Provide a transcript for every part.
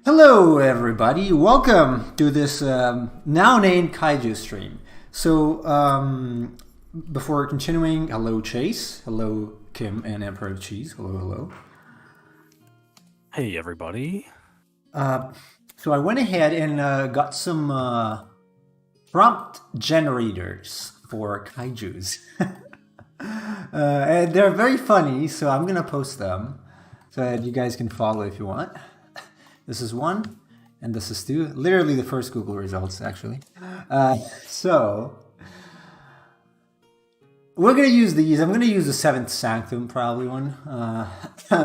Hello, everybody. Welcome to this now named Kaiju stream. Before continuing, hello, Chase. Hello, Kim and Emperor Cheese. Hello, hello. Hey, everybody. So I went ahead and got some prompt generators for kaijus. And they're very funny, so I'm going to post them so that you guys can follow if you want. This is one, and this is two. Literally the first Google results, actually. So we're gonna use these. I'm gonna use the Seventh Sanctum probably one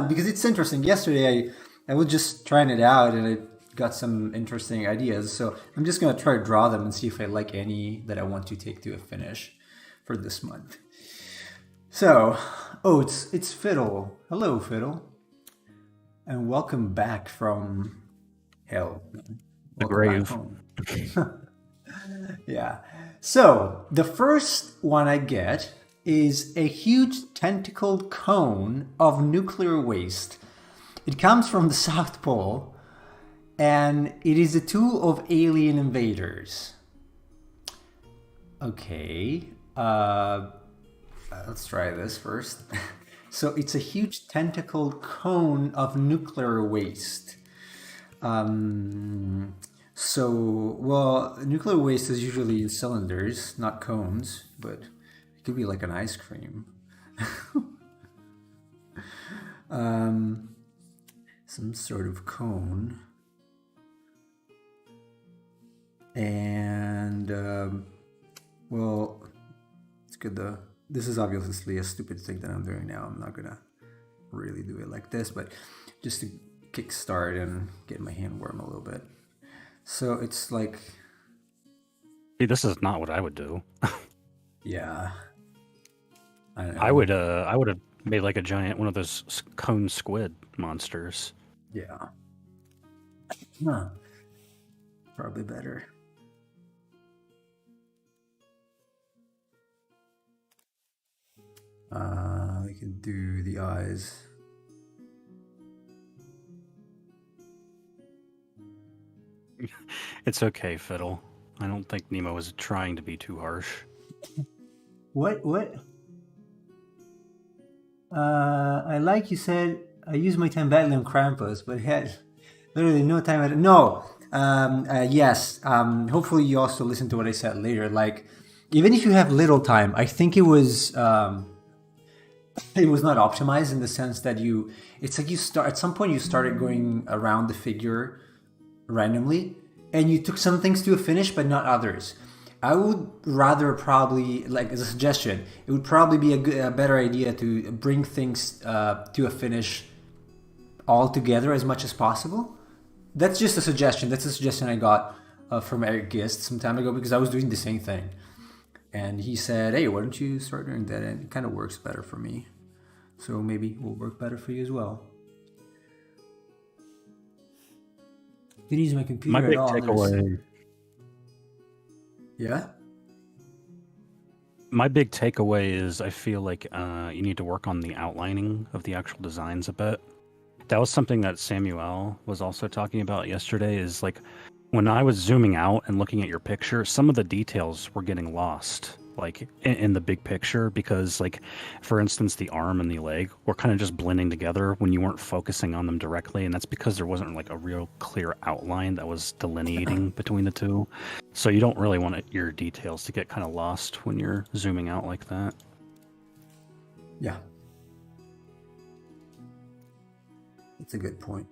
because it's interesting. Yesterday I was just trying it out and I got some interesting ideas. So I'm just gonna try to draw them and see if I like any that I want to take to a finish for this month. So, it's Fiddle. Hello, Fiddle. And welcome back from hell. The Welcome back grave. home. Yeah. So the first one I get is a huge tentacled cone of nuclear waste. It comes from the South Pole, and it is a tool of alien invaders. Okay. Let's try this first. So it's a huge tentacled cone of nuclear waste. Nuclear waste is usually in cylinders, not cones, but it could be like an ice cream. Some sort of cone. And, it's good though. This is obviously a stupid thing that I'm doing now. I'm not gonna really do it like this, but just to kickstart and get my hand warm a little bit. So it's like, See, this is not what I would do. yeah, I don't know. I would have made like a giant one of those cone squid monsters. Yeah, huh. Probably better. We can do the eyes. It's okay, Fiddle. I don't think Nemo was trying to be too harsh. What? I like you said I used my time battling Krampus, but had literally no time at no. Yes. Hopefully you also listen to what I said later. Like, even if you have little time, I think it was not optimized in the sense that it's like you start at some point you started going around the figure randomly, and you took some things to a finish, but not others. I would rather probably, like as a suggestion, it would probably be a better idea to bring things to a finish all together as much as possible. That's just a suggestion. That's a suggestion I got from Eric Gist some time ago because I was doing the same thing. And he said, hey, why don't you start doing that? And it kind of works better for me. So maybe it will work better for you as well. Didn't use my computer My big at all. takeaway. Yeah? My big takeaway is I feel like you need to work on the outlining of the actual designs a bit. That was something that Samuel was also talking about yesterday, is like when I was zooming out and looking at your picture, some of the details were getting lost, like in the big picture, because like, for instance, the arm and the leg were kind of just blending together when you weren't focusing on them directly. And that's because there wasn't like a real clear outline that was delineating between the two. So you don't really want your details to get kind of lost when you're zooming out like that. Yeah. That's a good point.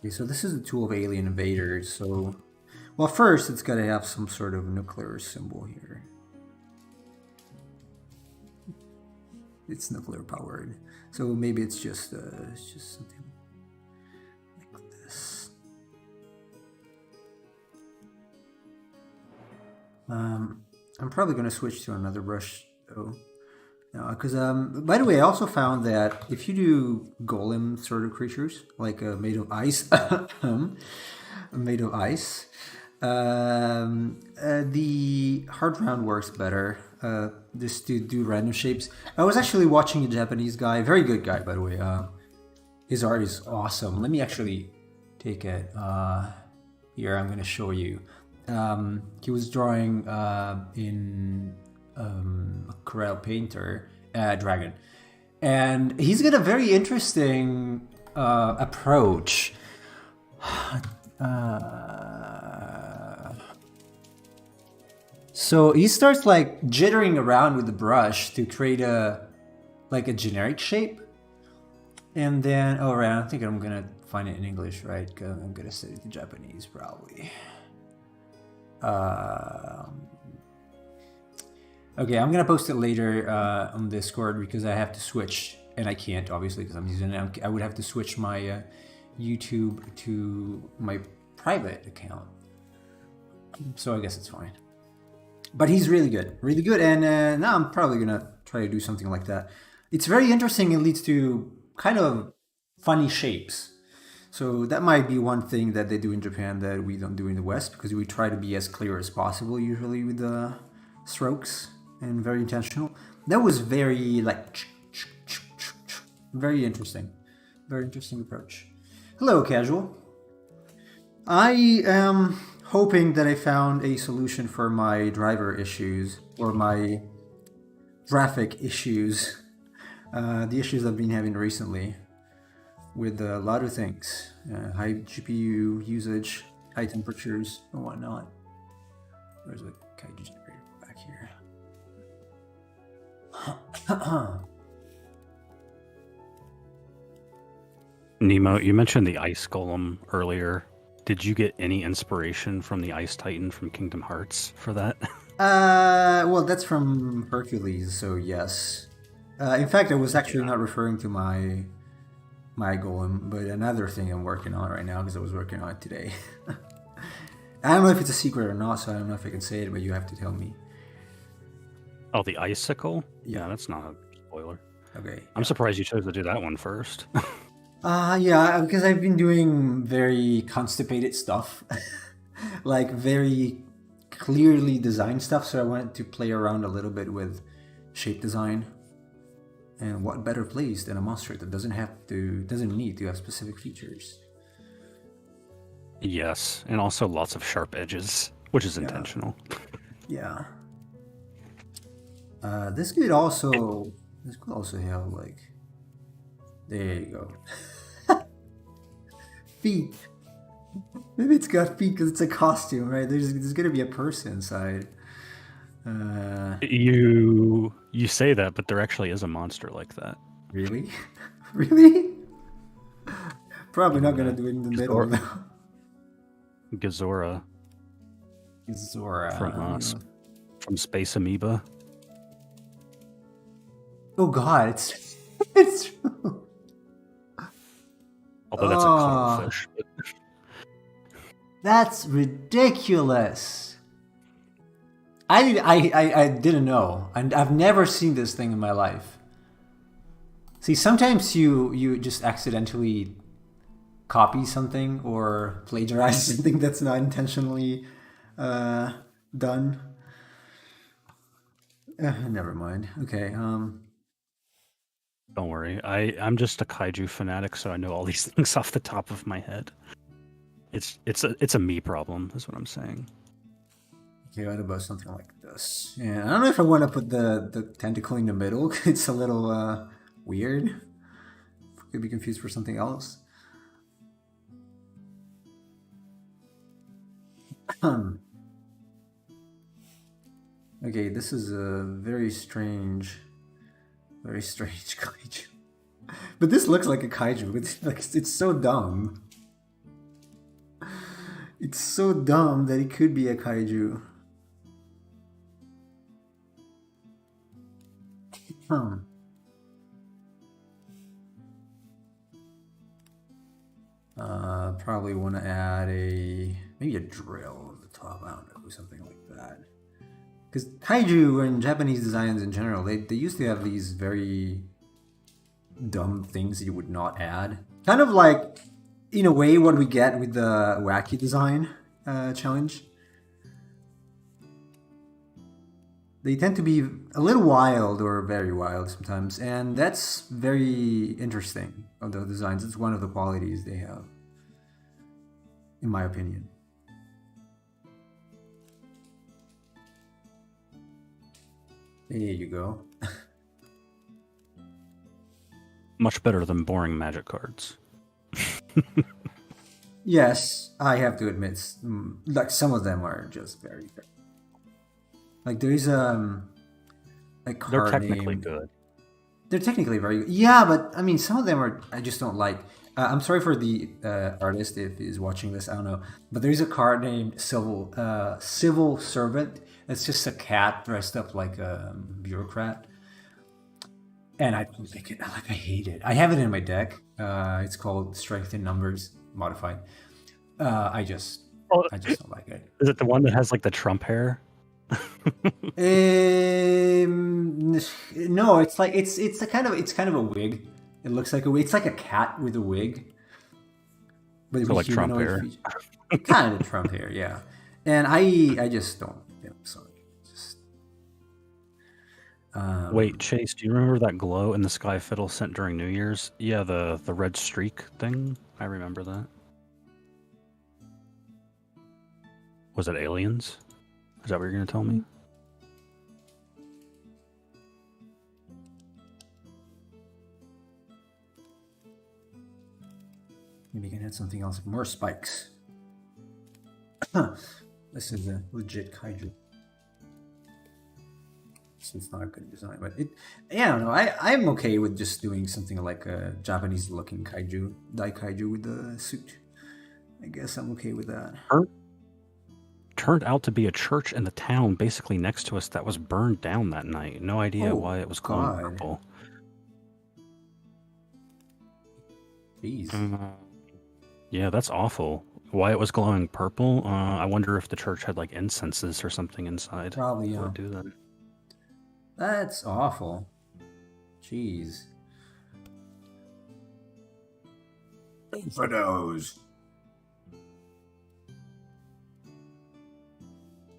Okay, so this is a tool of alien invaders. So, well, first it's got to have some sort of nuclear symbol here. It's nuclear powered, so maybe it's just something like this. I'm probably going to switch to another brush though. Because by the way, I also found that if you do golem sort of creatures like made of ice, made of ice, the hard round works better. just to do random shapes. I was actually watching a Japanese guy, very good guy by the way. His art is awesome. Let me actually take it. Here, I'm gonna show you. He was drawing in Corel Painter dragon, and he's got a very interesting approach. So he starts like jittering around with the brush to create a generic shape, and then I think I'm gonna find it in English, right? I'm gonna set it to Japanese probably. Okay, I'm gonna post it later on Discord because I have to switch, and I can't obviously because I'm using it. I would have to switch my YouTube to my private account, so I guess it's fine. But he's really good, and now I'm probably gonna try to do something like that. It's very interesting. It leads to kind of funny shapes. So that might be one thing that they do in Japan that we don't do in the West, because we try to be as clear as possible usually with the strokes, and very intentional. That was very like very interesting approach. Hello, Casual. I am hoping that I found a solution for my driver issues, or my graphic issues, the issues I've been having recently with a lot of things, high GPU usage, high temperatures, and whatnot. Where's the Kaiju generator? Back here. Nemo, you mentioned the ice golem earlier. Did you get any inspiration from the Ice Titan from Kingdom Hearts for that? Well, that's from Hercules, so yes. In fact, I was actually not referring to my golem, but another thing I'm working on right now, because I was working on it today. I don't know if it's a secret or not, so I don't know if I can say it, but you have to tell me. Oh, the icicle? Yeah, that's not a spoiler. Okay. I'm surprised you chose to do that one first. Yeah, because I've been doing very constipated stuff, like very clearly designed stuff. So I wanted to play around a little bit with shape design, and what better place than a monster that doesn't need to have specific features. Yes, and also lots of sharp edges, which is intentional. Yeah. This could also have like. There you go. Feet. Maybe it's got feet because it's a costume, right? There's gonna be a person inside. You say that, but there actually is a monster like that. Really? Really? Probably not gonna do it in the middle though. Gazora. From Space Amoeba. Oh God, it's true. Although that's a cuttlefish. That's ridiculous. I didn't know, and I've never seen this thing in my life. See, sometimes you just accidentally copy something or plagiarize something that's not intentionally done. Never mind. Okay. Don't worry. I'm just a kaiju fanatic, so I know all these things off the top of my head. It's a me problem, is what I'm saying. Okay, what about something like this? Yeah, I don't know if I want to put the tentacle in the middle. It's a little weird. Could be confused for something else. Okay, this is a very strange kaiju. But this looks like a kaiju. It's so dumb. It's so dumb that it could be a kaiju. Probably want to add maybe a drill at the top. I don't know, something like that. Because kaiju and Japanese designs in general, they used to have these very dumb things you would not add. Kind of like, in a way, what we get with the wacky design challenge. They tend to be a little wild or very wild sometimes, and that's very interesting of the designs. It's one of the qualities they have, in my opinion. There you go. Much better than boring magic cards. Yes, I have to admit, like some of them are just very like there is a They're card technically name. good. They're technically very good. Yeah, but I mean, some of them are I just don't like. I'm sorry for the artist if he's watching this. I don't know, but there's a card named Civil Servant. It's just a cat dressed up like a bureaucrat, and I don't like it. I hate it. I have it in my deck. It's called Strength in Numbers Modified. Uh, I just Oh, I just don't like it. is it the one that has like the Trump hair? No, it's like it's a kind of a wig. It looks like a wig. It's like a cat with a wig, but So with like Trump humanoid hair. features. Kind of Trump hair, yeah. And I just don't. Yeah, sorry. Just Wait, Chase, do you remember that glow in the sky fiddle sent during New Year's? Yeah, the red streak thing. I remember that. Was it aliens? Is that what you're gonna tell me? maybe you can add something else. More spikes. This is a legit kaiju. So it's not a good design, but yeah, I don't know. I'm okay with just doing something like a Japanese looking kaiju, dai kaiju with the suit. I guess I'm okay with that. Turned out to be a church in the town basically next to us that was burned down that night. No idea Oh, why it was glowing God. purple. Jeez. Yeah, that's awful. Why it was glowing purple? I wonder if the church had like incenses or something inside. Probably, That yeah. would do that. That's awful. Jeez. Infernos.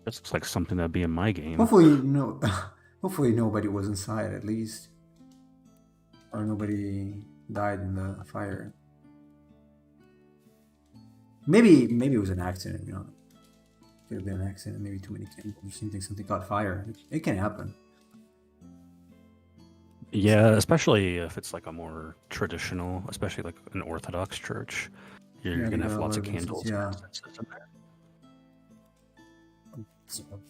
This looks like something that'd be in my game. Hopefully nobody was inside at least, or nobody died in the fire. Maybe it was an accident. Could have been an accident. Maybe too many chemicals. Something caught fire. It can happen. Yeah, especially if it's like a more traditional, especially like an Orthodox church. You're Yeah, gonna have a lots lot of of instances, candles yeah. and incenses in there. So-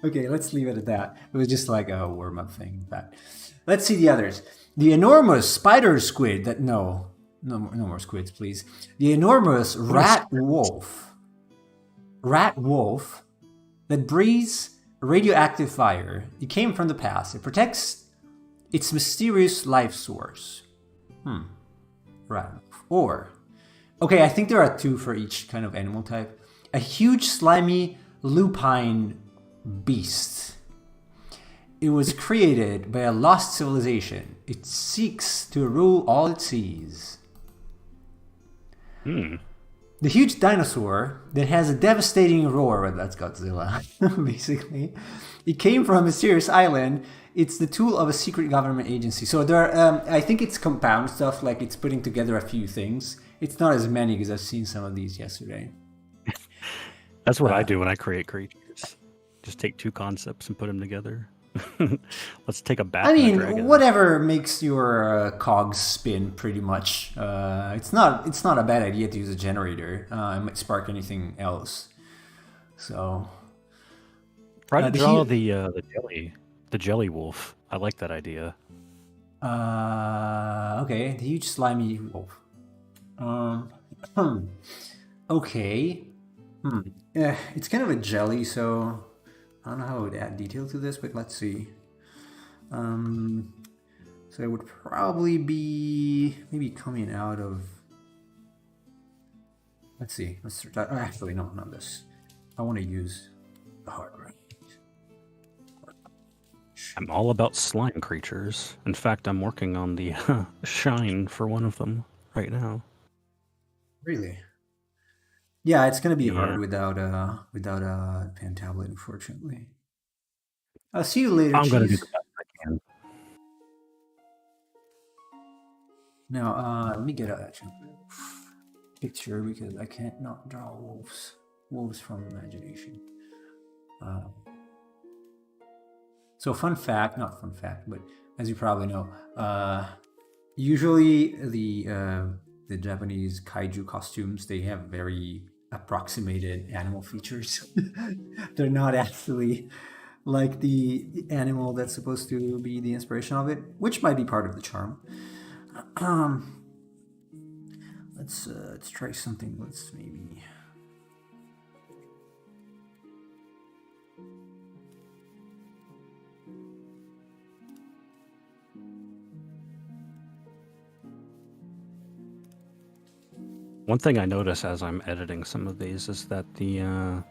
Okay, let's leave it at that. It was just like a warm-up thing. But let's see the others. The enormous spider squid that no more squids, please. The enormous rat wolf that breathes radioactive fire. It came from the past. It protects its mysterious life source. Rat wolf. Or, okay, I think there are two for each kind of animal type. A huge slimy lupine beast. It was created by a lost civilization. It seeks to rule all it sees. The huge dinosaur that has a devastating roar, well, that's Godzilla, basically. It came from a mysterious island. It's the tool of a secret government agency. So there are, I think it's compound stuff, like it's putting together a few things. It's not as many because I've seen some of these yesterday. That's what I do when I create creatures. Just take two concepts and put them together. Let's take a bat. I and a mean, dragon. whatever makes your cogs spin, pretty much. It's not a bad idea to use a generator. It might spark anything else. So Try to the draw hu- the jelly wolf. I like that idea. Okay, the huge slimy wolf. Okay. It's kind of a jelly, so I don't know how I would add detail to this, but let's see. So it would probably be maybe coming out of. Let's see. Actually, no, not this. I want to use the hard drive. I'm all about slime creatures. In fact, I'm working on the shine for one of them right now. Really? Yeah, it's gonna be Yeah, hard without a pen tablet, unfortunately. I'll see you later, I'm gonna do the cheese. best I can. Now, let me get a picture because I can't not draw wolves. Wolves from imagination. Uh, so, fun fact, not fun fact, but as you probably know, usually the Japanese kaiju costumes, they have very approximated animal features. They're not actually like the animal that's supposed to be the inspiration of it, which might be part of the charm. Um, let's try something. Let's maybe. One thing I notice as I'm editing some of these is that the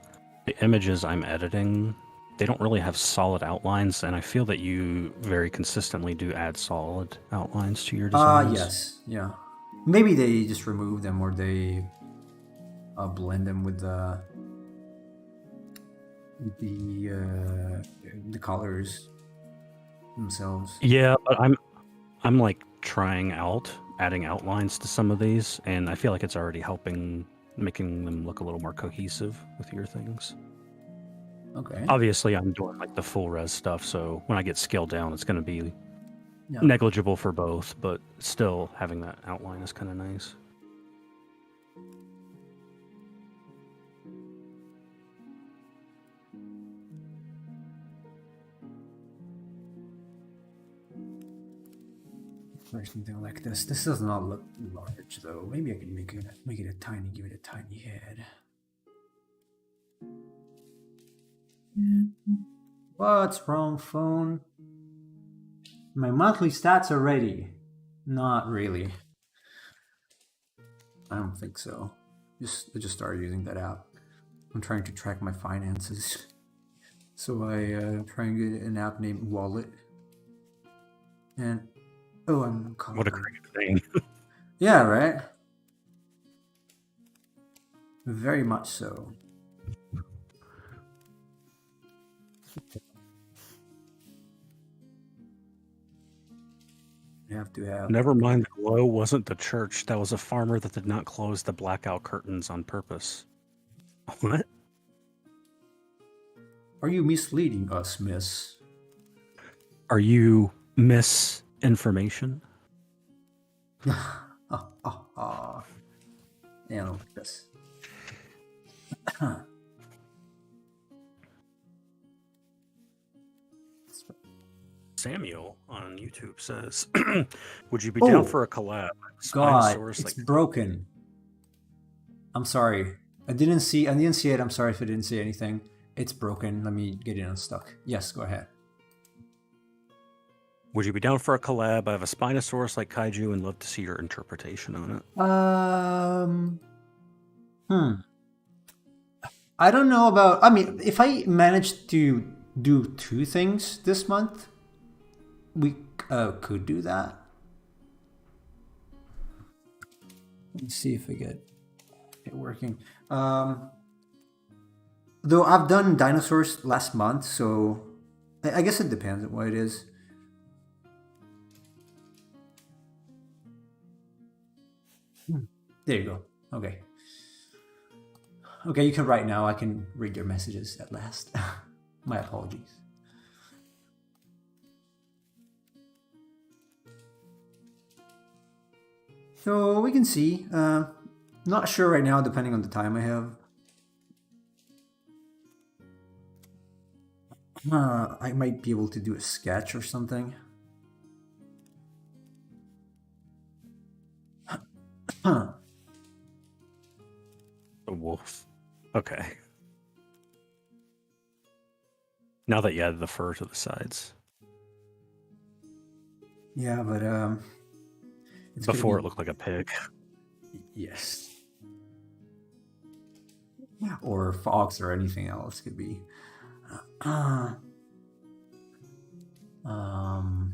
images I'm editing, they don't really have solid outlines, and I feel that you very consistently do add solid outlines to your designs. Yes, yeah. Maybe they just remove them or they blend them with the colors themselves. Yeah, but I'm like trying out adding outlines to some of these, and I feel like it's already helping making them look a little more cohesive with your things. Okay. Obviously, I'm doing like the full res stuff, so when I get scaled down, it's going to be Yeah. negligible for both, but still having that outline is kind of nice. Or something like this. This does not look large though. Maybe I can make it a tiny, give it a tiny head. What's wrong, phone? My monthly stats are ready. Not really. I don't think so. I just started using that app. I'm trying to track my finances. So I try and get an app named Wallet. And oh, I'm What a colorblind. great thing. Yeah, right. Very much so. You have to have. Never mind, the glow wasn't the church. That was a farmer that did not close the blackout curtains on purpose. What? Are you misleading us, miss? Are you misinformation? Yeah, look at this. Samuel on YouTube says, "Would you be down for a collab? God, Spinosaurus, it's like broken. I'm sorry. I didn't see it. I'm sorry if I didn't say anything. It's broken. Let me get it unstuck. Yes, go ahead. would you be down for a collab? I have a Spinosaurus like Kaiju and love to see your interpretation on it." Hmm. I don't know about. I mean, if I manage to do two things this month, we could do that. Let me see if I get it working. Though I've done dinosaurs last month, so I guess it depends on what it is. There you go. Okay. Okay, you can write now. I can read your messages at last. My apologies. So we can see. Not sure right now, depending on the time I have. I might be able to do a sketch or something. Huh. A wolf. Okay. Now that you added the fur to the sides. Yeah, but it's Before gonna it looked like a pig. be yes, or fox or anything else could be. Uh, um,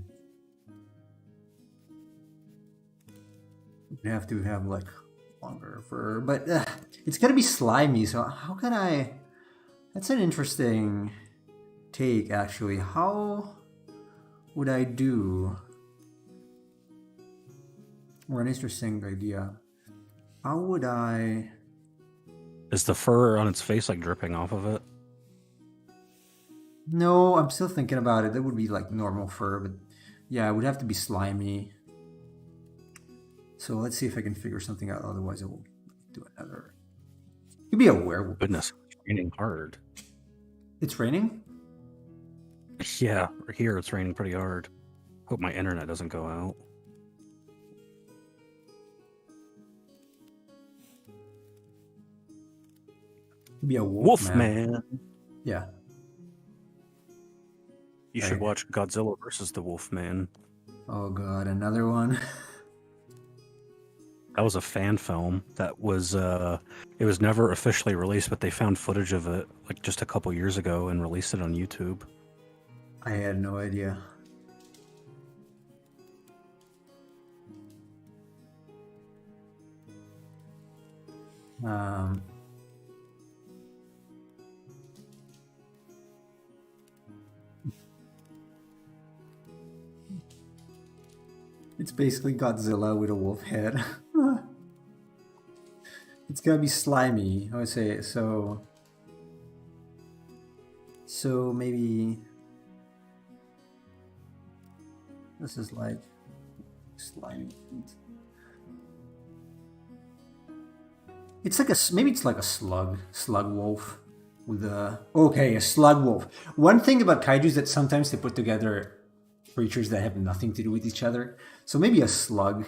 you have to have like longer fur, but It's gonna be slimy. So how can I? That's an interesting take, actually. How would I do? Or an interesting idea. How would I? Is the fur on its face like dripping off of it? No, I'm still thinking about it. That would be like normal fur, but yeah, it would have to be slimy. So let's see if I can figure something out. Otherwise, I will do another. It could be a werewolf. Goodness, it's raining hard. It's raining? Yeah, here it's raining pretty hard. Hope my internet doesn't go out. It could be a wolf man. Yeah. You should watch Godzilla versus the Wolfman. Oh god, another one. That was a fan film that was it was never officially released, but they found footage of it like just a couple years ago and released it on YouTube. I had no idea. It's basically Godzilla with a wolf head. It's gonna be slimy, I would say. So maybe this is like slimy. It's like maybe it's like a slug wolf with a slug wolf. One thing about kaiju is that sometimes they put together creatures that have nothing to do with each other. So maybe a slug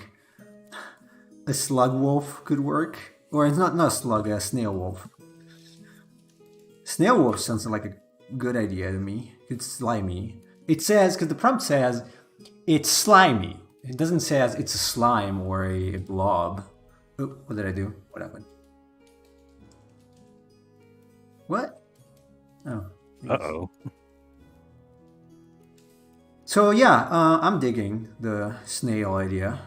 wolf could work, or it's not a slug, a snail wolf. Snail wolf sounds like a good idea to me. It's slimy. It says, because the prompt says it's slimy. It doesn't say it's a slime or a blob. Oh, what did I do? What happened? What? Oh. Uh-oh. So yeah, I'm digging the snail idea.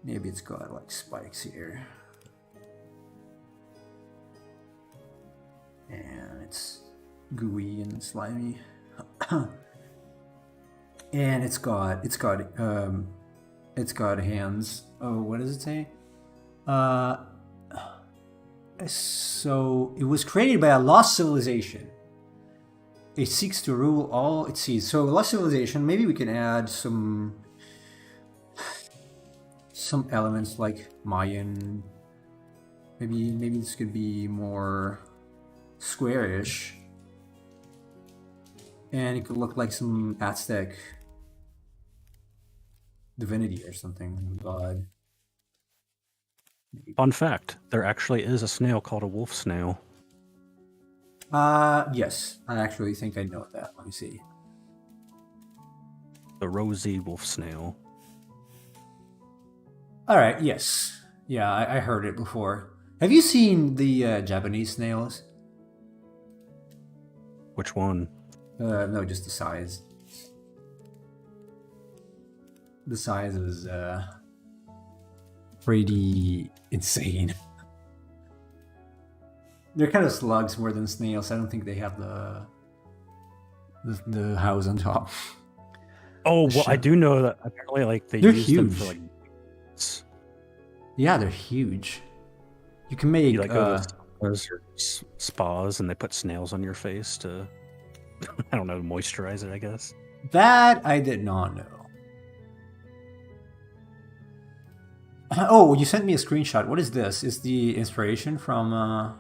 Maybe it's got like spikes here. And it's gooey and slimy. And it's got hands. Oh, what does it say? So it was created by a lost civilization. It seeks to rule all it sees. So lost civilization, maybe we can add some elements like Mayan. Maybe this could be more squarish. And it could look like some Aztec divinity or something. God. Fun fact, there actually is a snail called a wolf snail. Yes. I actually think I know that. Let me see. The rosy wolf snail. Alright, yes. Yeah, I heard it before. Have you seen the Japanese snails? Which one? No, just the size. The size is pretty insane. They're kind of slugs more than snails. I don't think they have the house on top. Oh, well, I do know that apparently, like they're use huge. them for like. Yeah, they're huge. You can make You like go to spas and they put snails on your face to, I don't know, moisturize it. I guess. That I did not know. Oh, you sent me a screenshot. What is this? Is the inspiration from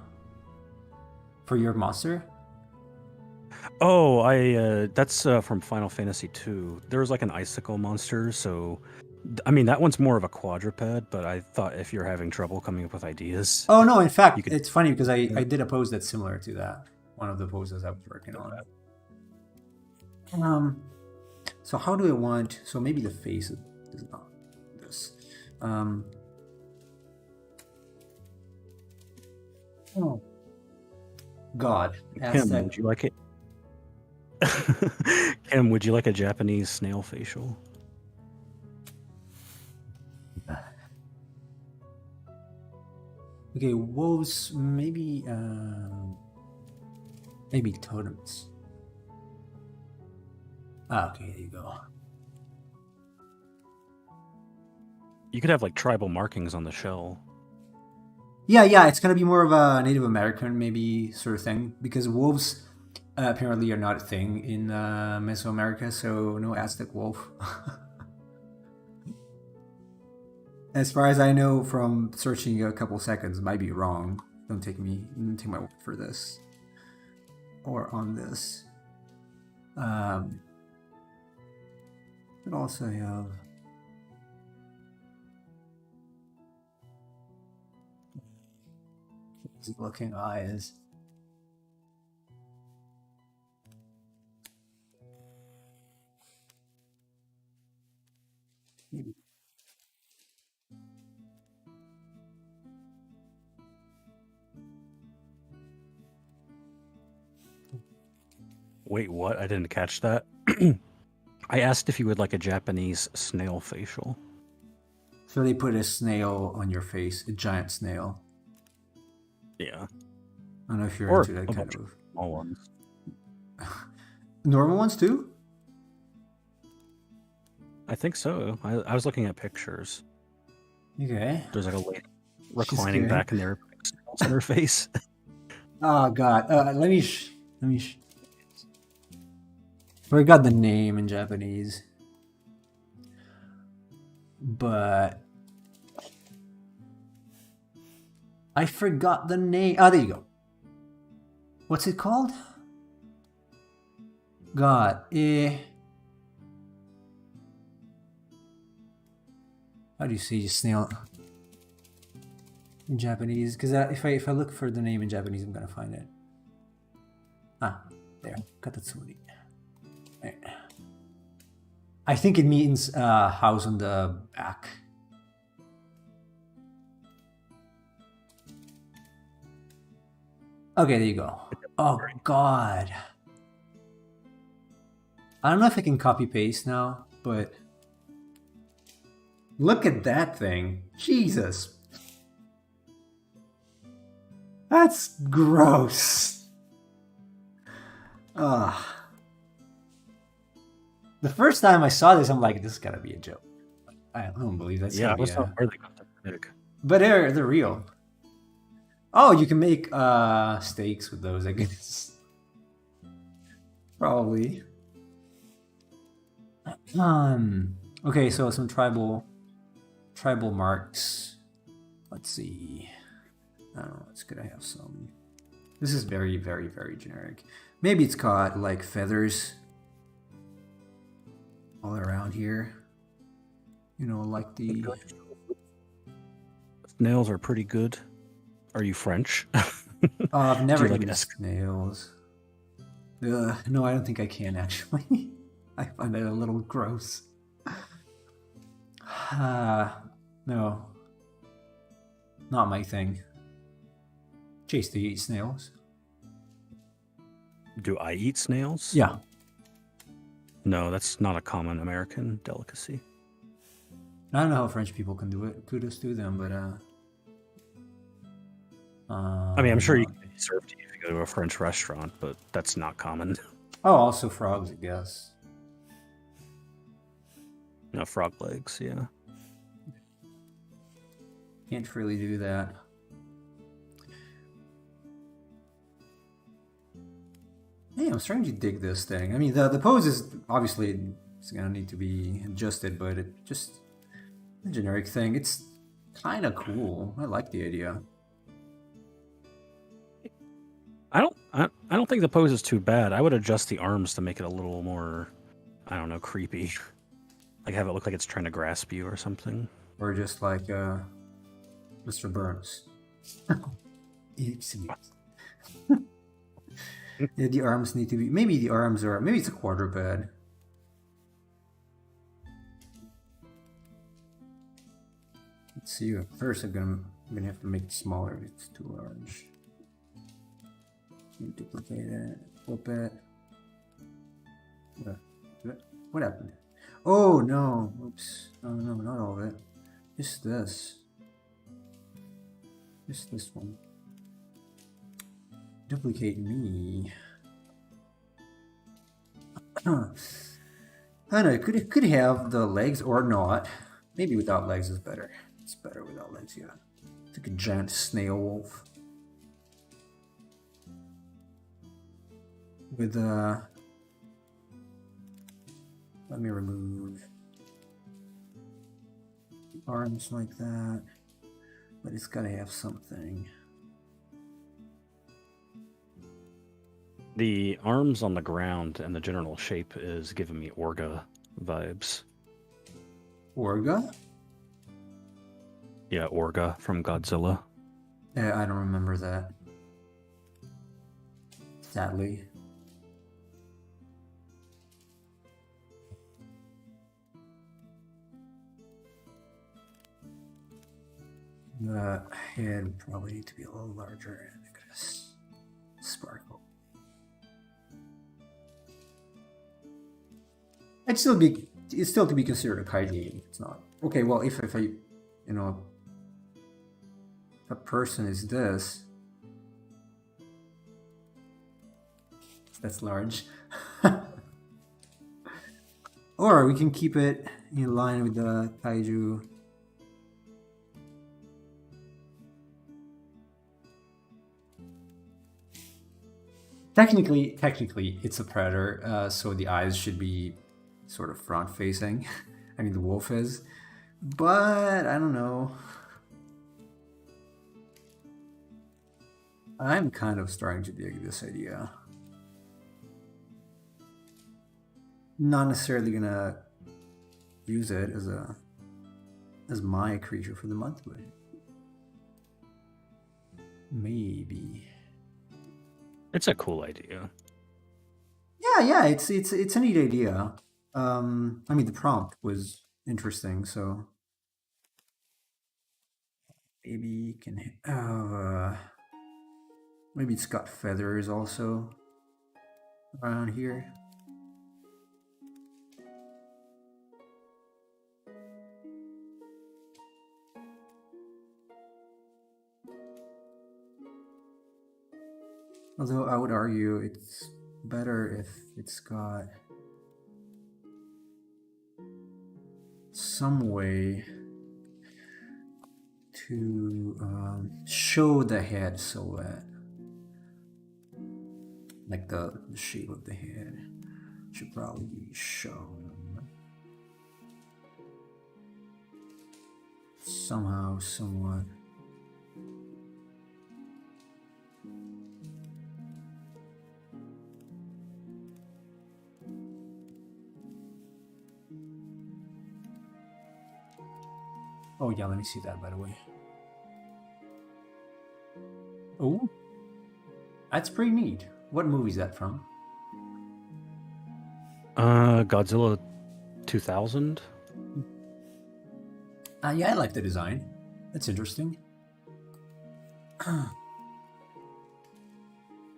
for your monster? Oh, that's from Final Fantasy II. There was like an icicle monster, so I mean that one's more of a quadruped. But I thought if you're having trouble coming up with ideas, oh no, in fact, it's funny because I did a pose that's similar to that. One of the poses I was working on. So how do I want? So maybe the face is not this. Oh. God. Kim, would you like it? Kim, would you like a Japanese snail facial? We Okay, wolves, maybe maybe totems. Ah, okay, there you go. You could have like tribal markings on the shell. Yeah, it's gonna be more of a Native American maybe sort of thing because wolves apparently are not a thing in Mesoamerica, so no Aztec wolf. As far as I know from searching a couple seconds, might be wrong. Don't take my word for this or on this. But also have looking eyes. Wait, what? I didn't catch that. I asked if you would like a Japanese snail facial. So they put a snail on your face, a giant snail. Yeah. I don't know if you're Or into that a kind bunch of small ones. normal ones too. I think so. I was looking at pictures. Okay. There's like a lady reclining good. back in there on her face. Oh God. Let me. Forgot the name in Japanese, but I forgot the name. Oh, there you go. What's it called? God. How do you say snail in Japanese? Because if I look for the name in Japanese, I'm gonna find it. Ah, there. Katatsuri. Right. I think it means house on the back. Okay, there you go. Oh God. I don't know if I can copy paste now, but look at that thing. Jesus. That's gross. Ugh. The first time I saw this, I'm like, this has gotta be a joke. I don't believe that's Yeah, I gonna was be not where they got that big. But they're real. Oh, you can make steaks with those, I guess. Probably. Okay, so some tribal marks. Let's see. I don't know, it's good I have some. This is very, very, very generic. Maybe it's got like feathers all around here. You know, like the Snails are pretty good. Are you French? I've never like eaten snails. No, I don't think I can actually. I find it a little gross. No. Not my thing. Chase, do you eat snails? Do I eat snails? Yeah. No, that's not a common American delicacy. I don't know how French people can do it. Kudos to them, but I mean, I'm sure you can be served to you if you go to a French restaurant, but that's not common. Oh, also frogs, I guess. No, frog legs, yeah. Can't really do that. Hey, I'm starting to dig this thing. I mean, the pose is obviously it's gonna need to be adjusted, but it just a generic thing. It's kind of cool. I like the idea. I don't think the pose is too bad. I would adjust the arms to make it a little more, I don't know, creepy. Like have it look like it's trying to grasp you or something. Or just like Mr. Burns. Yeah, the arms need to be. Maybe the arms are. Maybe it's a quadruped. Let's see. First, I'm gonna have to make it smaller. It's too large. Duplicate it. Flip it. What happened? Oh no! Oops! Oh no, not all of it. Just this. Just this one. Duplicate me. I don't know. It could have the legs or not. Maybe without legs is better. It's better without legs. Yeah. It's like a giant snail wolf with let me remove arms like that, but it's gotta have something. The arms on the ground and the general shape is giving me Orga vibes. Orga? Yeah, Orga from Godzilla. Yeah, I don't remember that. Sadly. The head would probably need to be a little larger and it could sparkle. It'd still to be considered a kaiju. It's not. Okay, well if I if a person is this, that's large. Or we can keep it in line with the kaiju. Technically, it's a predator, so the eyes should be sort of front-facing. I mean, the wolf is, but I don't know. I'm kind of starting to dig this idea. Not necessarily gonna use it as my creature for the month, but maybe. It's a cool idea. Yeah, it's a neat idea. I mean, the prompt was interesting, so maybe you can have maybe it's got feathers also around here. Although I would argue it's better if it's got some way to show the head silhouette. Like the shape of the head should probably be shown somehow, somewhat. Oh yeah, let me see that by the way. Oh, that's pretty neat. What movie is that from? Godzilla 2000. Yeah, I like the design. That's interesting.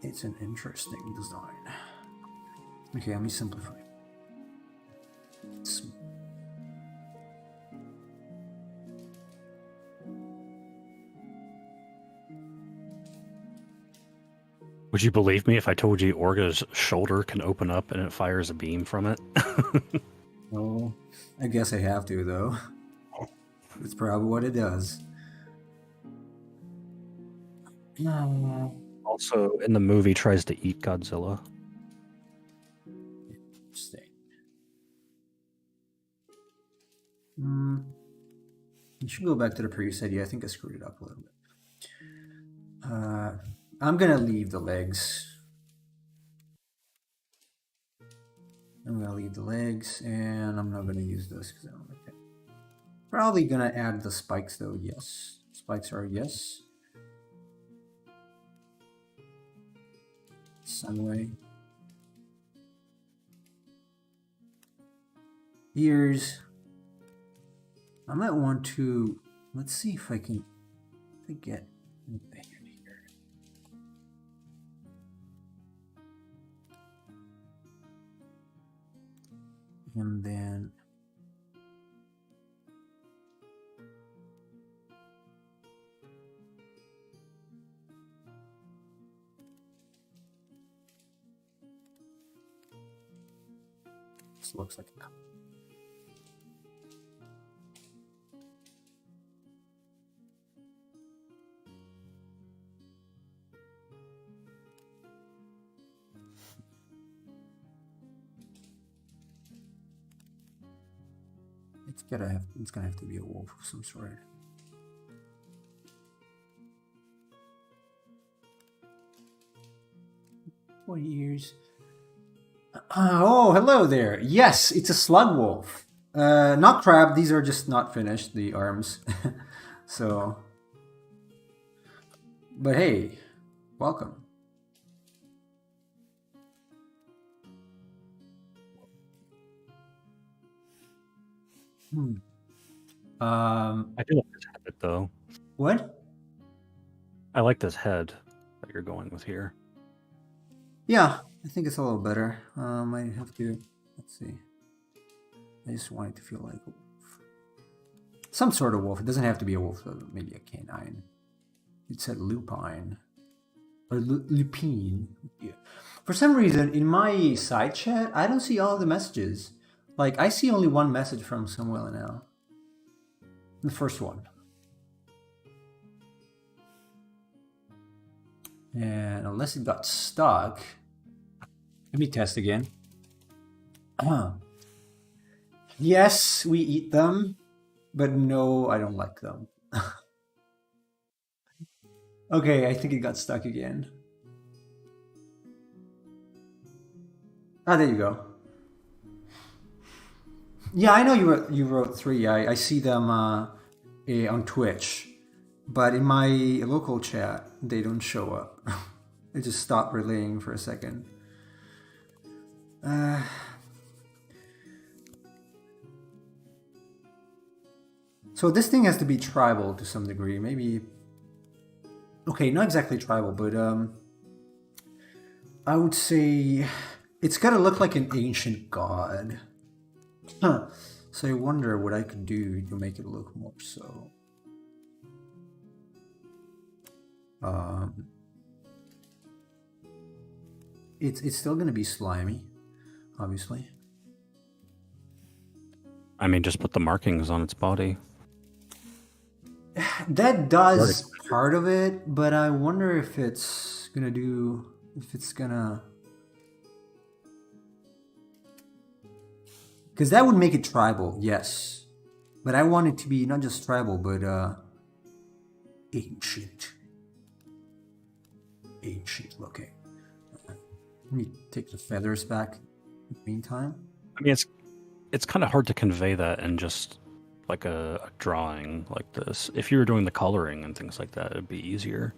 It's an interesting design. Okay, let me simplify. Would you believe me if I told you Orga's shoulder can open up and it fires a beam from it? Oh, I guess I have to though. That's probably what it does. Also, in the movie, tries to eat Godzilla. Interesting. You should go back to the previous idea. I think I screwed it up a little bit. I'm gonna leave the legs. I'm gonna leave the legs, and I'm not gonna use this because I don't like it. Probably gonna add the spikes though. Yes, spikes are a yes. Some way. Ears. I might want to. Let's see if I can. If I get anything in here. And then. This looks like a cup. It's gonna have to be a wolf of some sort. What ears? Oh, hello there. Yes, it's a slug wolf. Not crab. These are just not finished. The arms. So, but hey, welcome. I do like this head though. What? I like this head that you're going with here. Yeah, I think it's a little better. I have to. Let's see. I just want it to feel like a wolf. Some sort of wolf. It doesn't have to be a wolf. Maybe a canine. It said lupine or lupine. Yeah. For some reason, in my side chat, I don't see all the messages. Like I see only one message from Samuel now. The first one. And unless it got stuck, let me test again. Yes, we eat them, but no, I don't like them. Okay, I think it got stuck again. Ah, there you go. Yeah, I know you wrote 3. I see them on Twitch, but in my local chat they don't show up. They just stop relaying for a second. So this thing has to be tribal to some degree, maybe. Okay, not exactly tribal, but I would say it's gotta look like an ancient god. Huh. So I wonder what I could do to make it look more so. It's still gonna be slimy, obviously. I mean, just put the markings on its body. That does part of it, but I wonder if it's gonna because that would make it tribal, yes. But I want it to be not just tribal, but ancient. Ancient looking. Let me take the feathers back in the meantime. I mean, it's kind of hard to convey that in just like a drawing like this. If you were doing the coloring and things like that, it'd be easier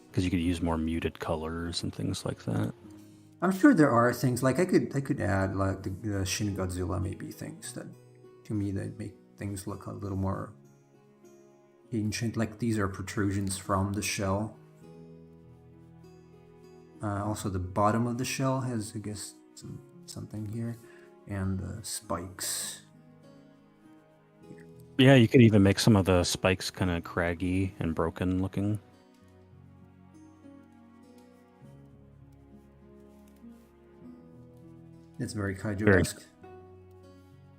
because you could use more muted colors and things like that. I'm sure there are things like I could add like the Shin Godzilla maybe things that to me that make things look a little more ancient. Like these are protrusions from the shell. Also, the bottom of the shell has, I guess, something here, and the spikes. Yeah, you could even make some of the spikes kind of craggy and broken looking. It's very kaiju-esque.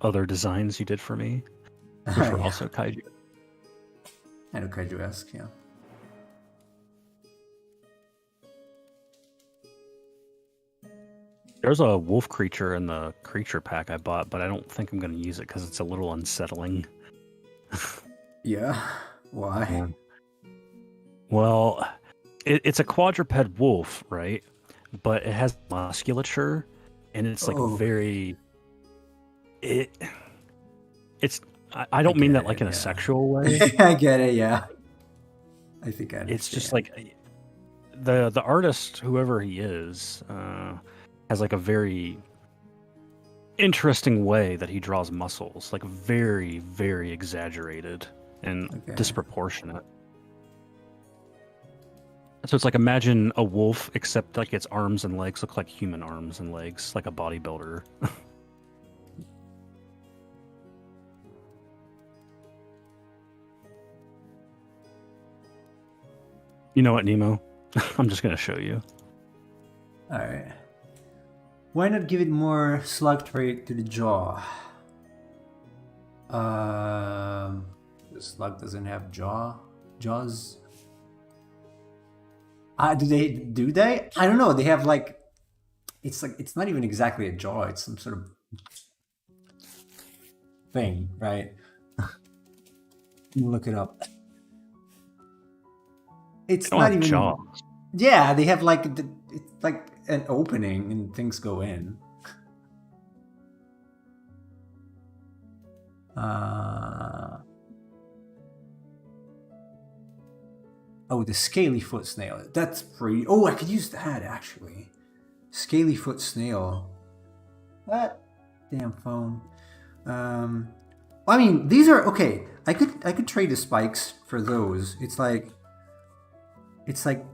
Other designs you did for me, which were also kaiju. I know kaiju-esque, yeah. There's a wolf creature in the creature pack I bought, but I don't think I'm going to use it because it's a little unsettling. Yeah? Why? Yeah. Well, it's a quadruped wolf, right? But it has musculature, and it's like very... It's... I don't mean that like in a sexual way. I get it, yeah. I think I understand. It's just like... The artist, whoever he is... has like a very interesting way that he draws muscles, like very, very exaggerated and disproportionate. So it's like imagine a wolf, except like its arms and legs look like human arms and legs, like a bodybuilder. You know what, Nemo? I'm just going to show you. All right. Why not give it more slug trait to the jaw? The slug doesn't have jaws. Do they? I don't know. They have like it's not even exactly a jaw. It's some sort of thing, right? Look it up. It's not even jaw. Yeah, they have like it's like an opening and things go in. Oh, the scaly foot snail. That's pretty. Oh, I could use that actually. Scaly foot snail. What? Damn phone. I mean, these are okay. I could trade the spikes for those. It's like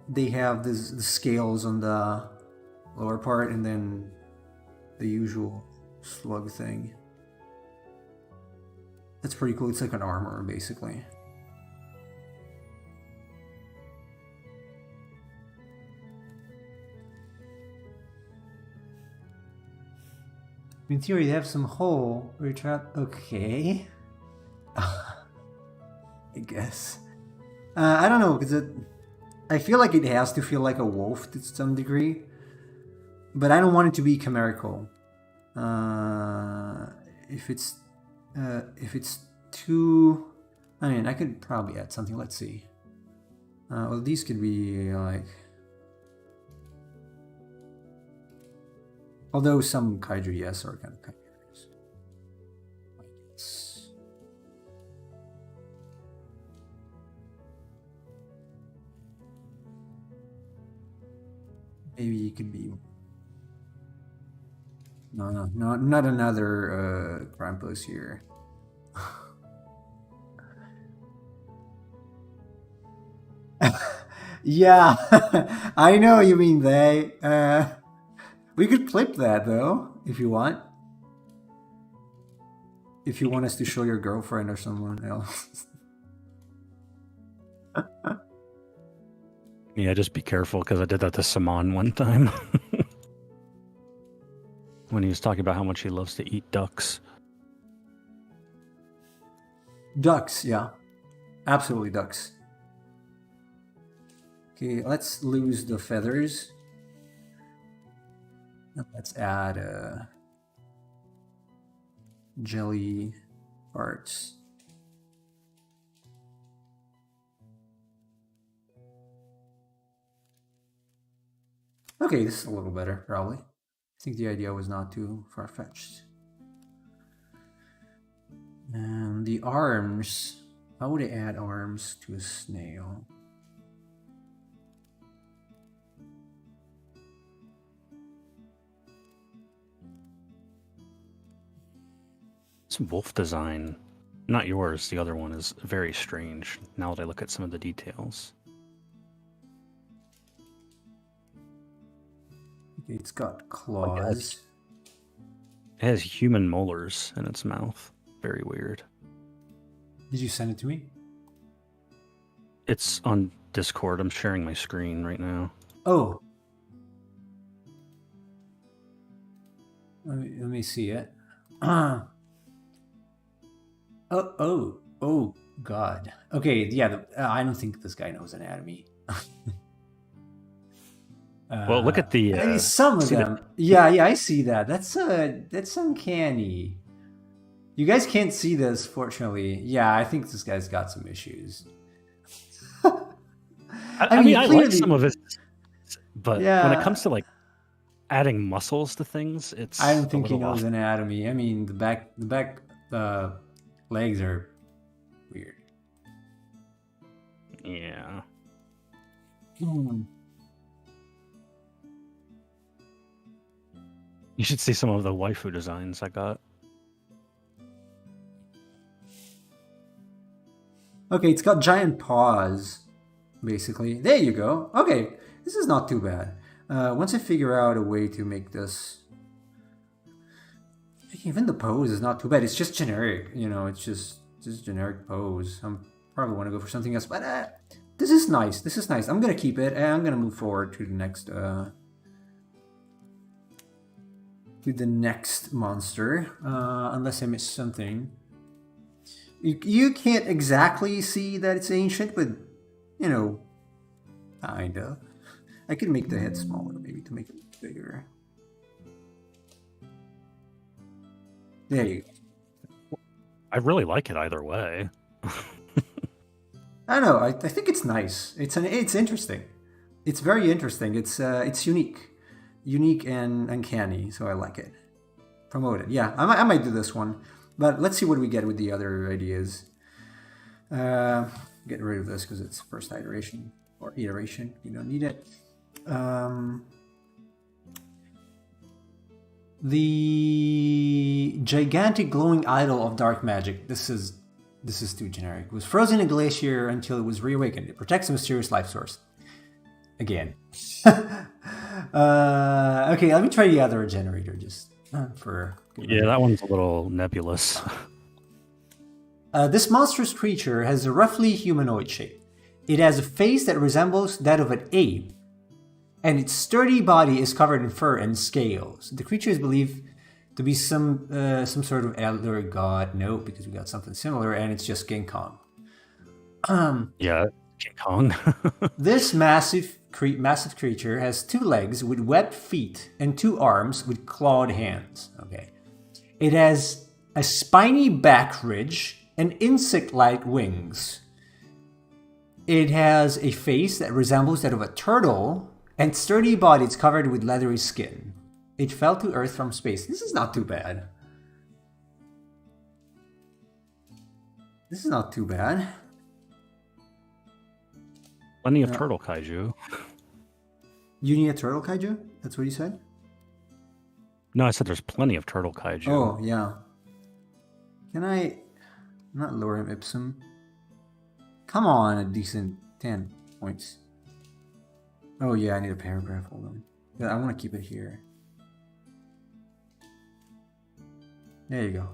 they have the scales on the lower part and then the usual slug thing. That's pretty cool. It's like an armor, basically. In theory, they have some hole where you trap. Okay. I guess. I don't know, because I feel like it has to feel like a wolf to some degree. But I don't want it to be chimerical. If it's too... I mean, I could probably add something. Let's see. Well, these could be like... Although some kaiju, yes, are kind of chimeras. I guess. Maybe it could be... No, not another Krampus here. Yeah, I know you mean they. We could clip that though, if you want. If you want us to show your girlfriend or someone else. Yeah, just be careful because I did that to Saman one time. When he was talking about how much he loves to eat ducks. Ducks, yeah. Absolutely ducks. Okay, let's lose the feathers. Let's add jelly parts. Okay, this is a little better, probably. I think the idea was not too far-fetched. And the arms, how would I add arms to a snail? This wolf design, not yours, the other one, is very strange now that I look at some of the details. Okay, it's got claws. It has human molars in its mouth. Very weird. Did you send it to me? It's on Discord. I'm sharing my screen right now. Oh. Let me see it. Oh, God. Okay, yeah, I don't think this guy knows anatomy. Well, look at the... some of them. Yeah, I see that. That's uncanny. You guys can't see this, fortunately. Yeah, I think this guy's got some issues. I mean, I like some of it, but yeah, when it comes to like adding muscles to things, it's... I don't think he knows anatomy. I mean, the back legs are weird. Yeah. You should see some of the waifu designs I got. Okay, it's got giant paws, basically. There you go. Okay, this is not too bad. Once I figure out a way to make this... Even the pose is not too bad. It's just generic, you know, it's just generic pose. I'm probably want to go for something else, but this is nice. This is nice. I'm going to keep it, and I'm going to move forward to the next... to the next monster, unless I missed something. You can't exactly see that it's ancient, but you know, kinda. I could make the head smaller, maybe to make it bigger. There you go. I really like it either way. I don't know. I think it's nice. It's interesting. It's very interesting. It's unique and uncanny. So I like it. Promote it. Yeah, I might do this one, but let's see what we get with the other ideas. Get rid of this because it's first iteration or iteration. You don't need it. The gigantic glowing idol of dark magic. This is too generic. It was frozen in a glacier until it was reawakened. It protects a mysterious life source. Again. Okay, let me try the other generator just for. Yeah, that one's a little nebulous. This monstrous creature has a roughly humanoid shape. It has a face that resembles that of an ape, and its sturdy body is covered in fur and scales. The creature is believed to be some sort of elder god. No, because we got something similar, and it's just King Kong. Yeah, King Kong. This massive creature has 2 legs with webbed feet and 2 arms with clawed hands. Okay, it has a spiny back ridge and insect-like wings. It has a face that resembles that of a turtle, and sturdy body is covered with leathery skin. It fell to Earth from space. This is not too bad. This is not too bad. Plenty of turtle kaiju. You need a turtle kaiju? That's what you said? No, I said there's plenty of turtle kaiju. Oh, yeah. Can I not lower him ipsum? Come on, a decent 10 points. Oh, yeah, I need a paragraph. Hold on. Yeah, I want to keep it here. There you go.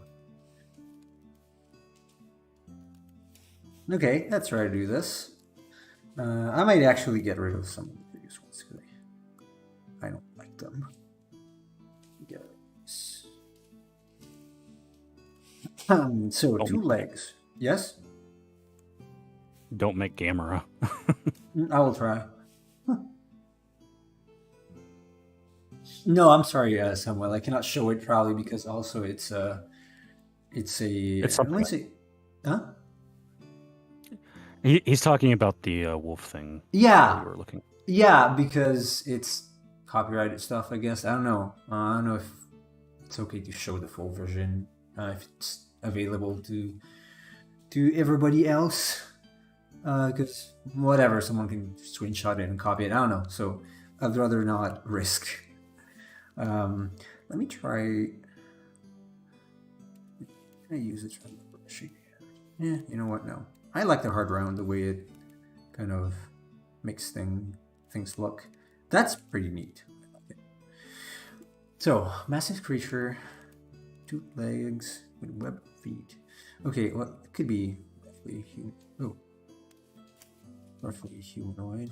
Okay, let's try to do this. I might actually get rid of some of the previous ones because I don't like them. Get rid of this. So, 2 legs. Yes? Don't make Gamera. I will try. No, I'm sorry, Samuel. I cannot show it probably because also it's something. Let me see. Huh? He's talking about the wolf thing. Yeah. You were looking. Yeah, because it's copyrighted stuff. I guess I don't know. I don't know if it's okay to show the full version if it's available to everybody else. Because whatever, someone can screenshot it and copy it. I don't know. So I'd rather not risk. Let me try. Can I use it from the brushing? Yeah, you know what? No, I like the hard round, the way it kind of makes things look. That's pretty neat. So, massive creature, 2 legs with webbed feet. Okay, well, it could be roughly roughly humanoid.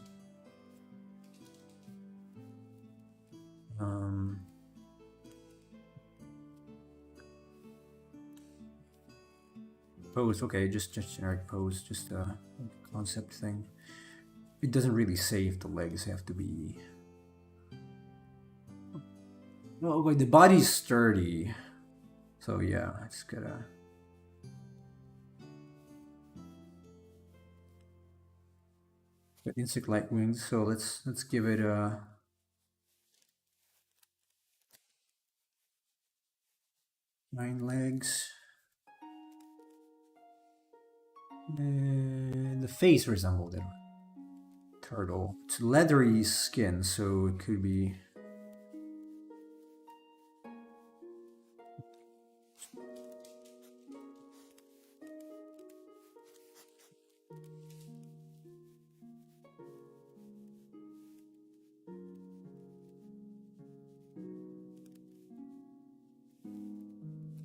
Pose, okay, just generic pose, just a concept thing. It doesn't really say if the legs have to be. Oh, wait, the body's sturdy. So yeah, I just gotta. Got insect-like wings, so let's give it a. 9 legs. And the face resembled a turtle. It's leathery skin, so it could be.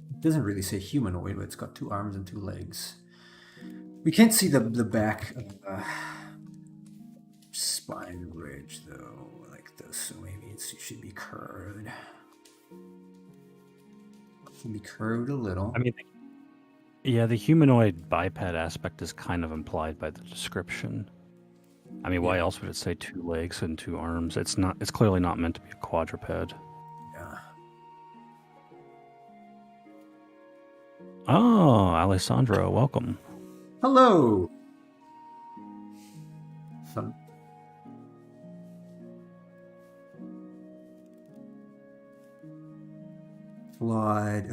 It doesn't really say humanoid, but it's got 2 arms and 2 legs. We can't see the back spine ridge though, like this. So maybe it should be curved. Can be curved a little. I mean, yeah, the humanoid biped aspect is kind of implied by the description. I mean, why else would it say 2 legs and 2 arms? It's not. It's clearly not meant to be a quadruped. Yeah. Oh, Alessandro, welcome. Hello. Fun. Flawed.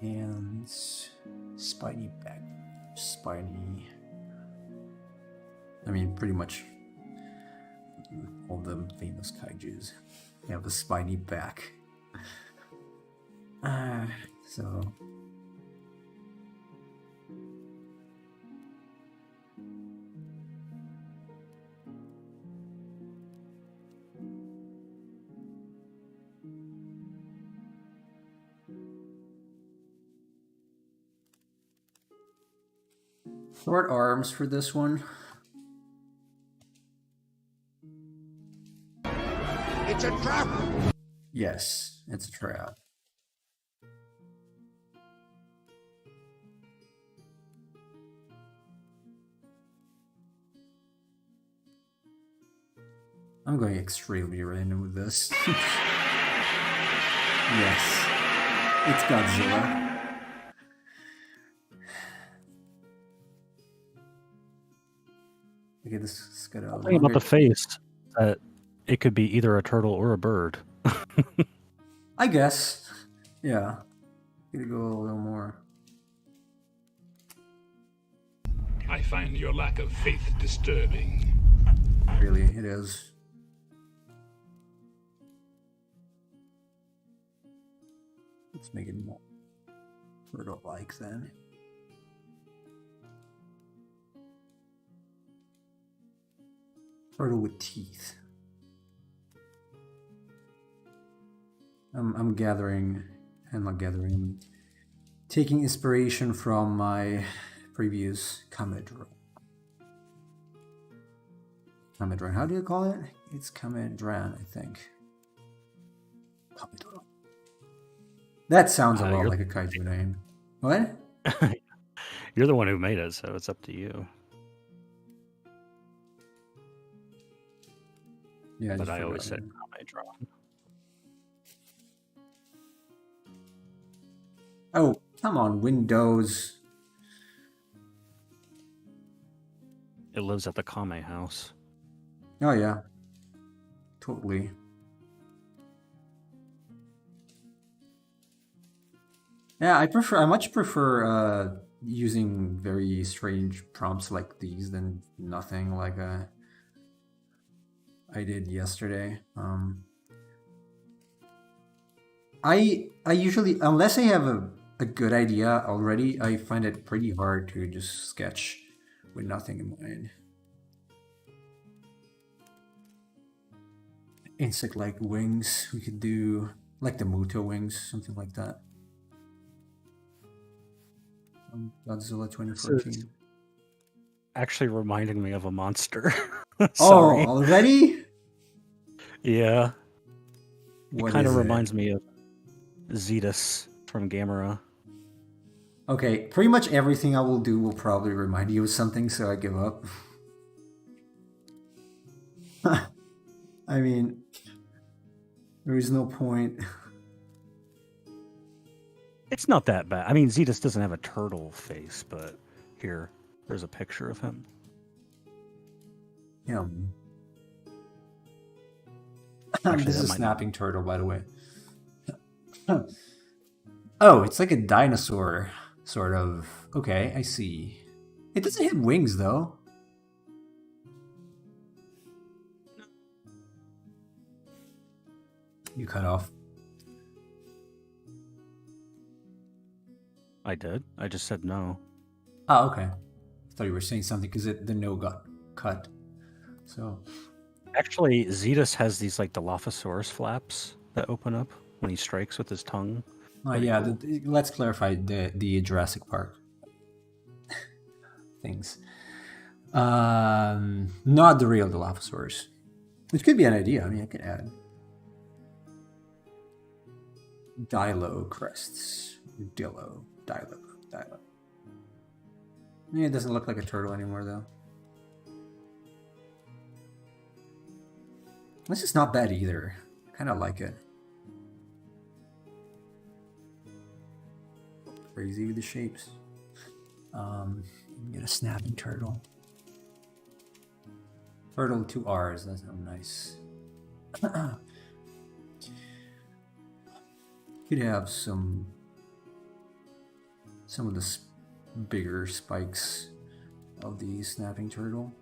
Hands. Spiny back. Spiny. I mean, pretty much all the famous kaijus have a spiny back. So. Short arms for this one. It's a trap! Yes, it's a trap. I'm going extremely random with this. Yes, it's Godzilla. Okay, this has got a Something about the face that it could be either a turtle or a bird. I guess. Yeah. Gonna go a little more. I find your lack of faith disturbing. Really, it is. Let's make it more turtle-like then. Turtle with teeth. I'm gathering, and not gathering, I'm taking inspiration from my previous comment drawing. Comment drawing, how do you call it? It's comment drawing, I think. Comment drawing. That sounds a lot like a kaiju name. What? You're the one who made it, so it's up to you. Yeah, but I always said comment drawing. Oh, come on, Windows. It lives at the Kame house. Oh, yeah. Totally. Yeah, I much prefer using very strange prompts like these than nothing like I did yesterday. I usually, unless I have a good idea already, I find it pretty hard to just sketch with nothing in mind. Insect-like wings, we could do like the Muto wings, something like that. Godzilla 2014. Actually reminding me of a monster. Oh, already? Yeah. What it kind of is reminds me of Zetus from Gamera. Okay, pretty much everything I will do will probably remind you of something, so I give up. I mean, there is no point. It's not that bad. I mean, Zetus doesn't have a turtle face, but here, there's a picture of him. Yeah. Actually, this is a snapping turtle, by the way. Oh, it's like a dinosaur, sort of. Okay, I see. It doesn't have wings, though. You cut off. I did. I just said no. Oh, okay. I thought you were saying something because the no got cut. So. Actually, Zetus has these like Dilophosaurus flaps that open up when he strikes with his tongue. Yeah, cool. Let's clarify the Jurassic Park things. Not the real Dilophosaurus. It could be an idea. I mean, I could add Dilo crests. Dilo. Yeah, it doesn't look like a turtle anymore, though. This is not bad either. I kind of like it. Crazy with the shapes. Get a snapping turtle. Turtle 2 R's. That's nice. Could have some of the bigger spikes of the snapping turtle.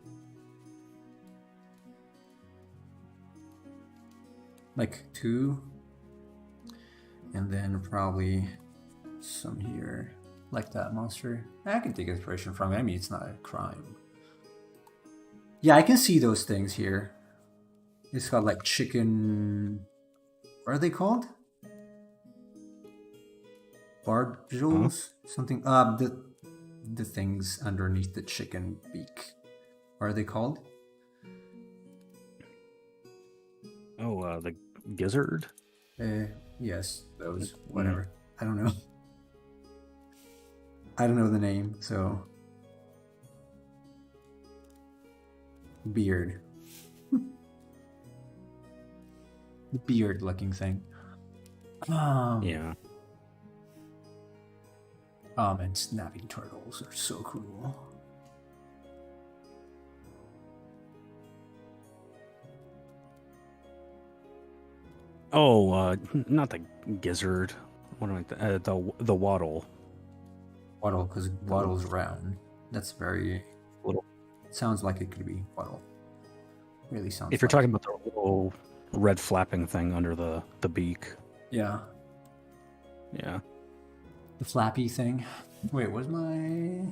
Like 2. And then probably some here. Like that monster. I can take inspiration from it. I mean, it's not a crime. Yeah, I can see those things here. It's got like chicken... What are they called? Barbules? Something... the things underneath the chicken beak. What are they called? Oh, the gizzard? Yes, those. Whatever. I don't know. I don't know the name, so... Beard. The beard-looking thing. Yeah. And snapping turtles are so cool. Oh, not the gizzard. What am I? The waddle. Waddle, because waddle's round. That's very... Little. Sounds like it could be waddle. Really sounds If you're like talking about the little red flapping thing under the beak. Yeah. Yeah. The flappy thing. Wait, where's my...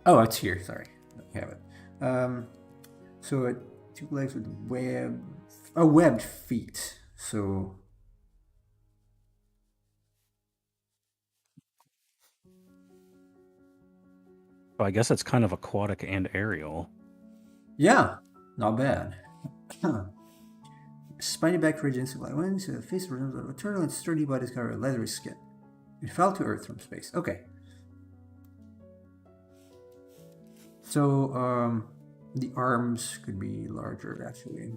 Oh, it's here. Sorry. I have it. So it 2 legs with webbed feet. So... I guess it's kind of aquatic and aerial. Yeah, not bad. Spiny back for agency like wings, face resembles a turtle and sturdy body is covered with leathery skin. It fell to Earth from space. Okay. So, the arms could be larger actually.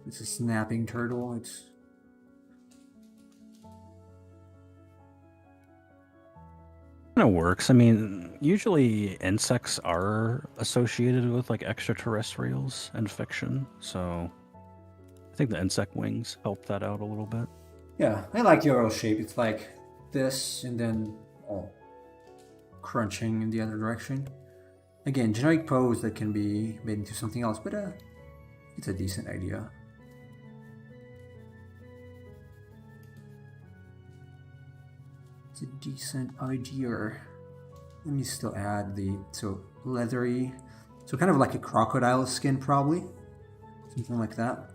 It's a snapping turtle. It's Kind of works. I mean, usually insects are associated with like extraterrestrials in fiction, so I think the insect wings help that out a little bit. yeah, I like the overall shape. It's like this and then crunching in the other direction. Again, generic pose that can be made into something else, but it's a decent idea. It's a decent idea. Let me still add so leathery, so kind of like a crocodile skin probably, something like that.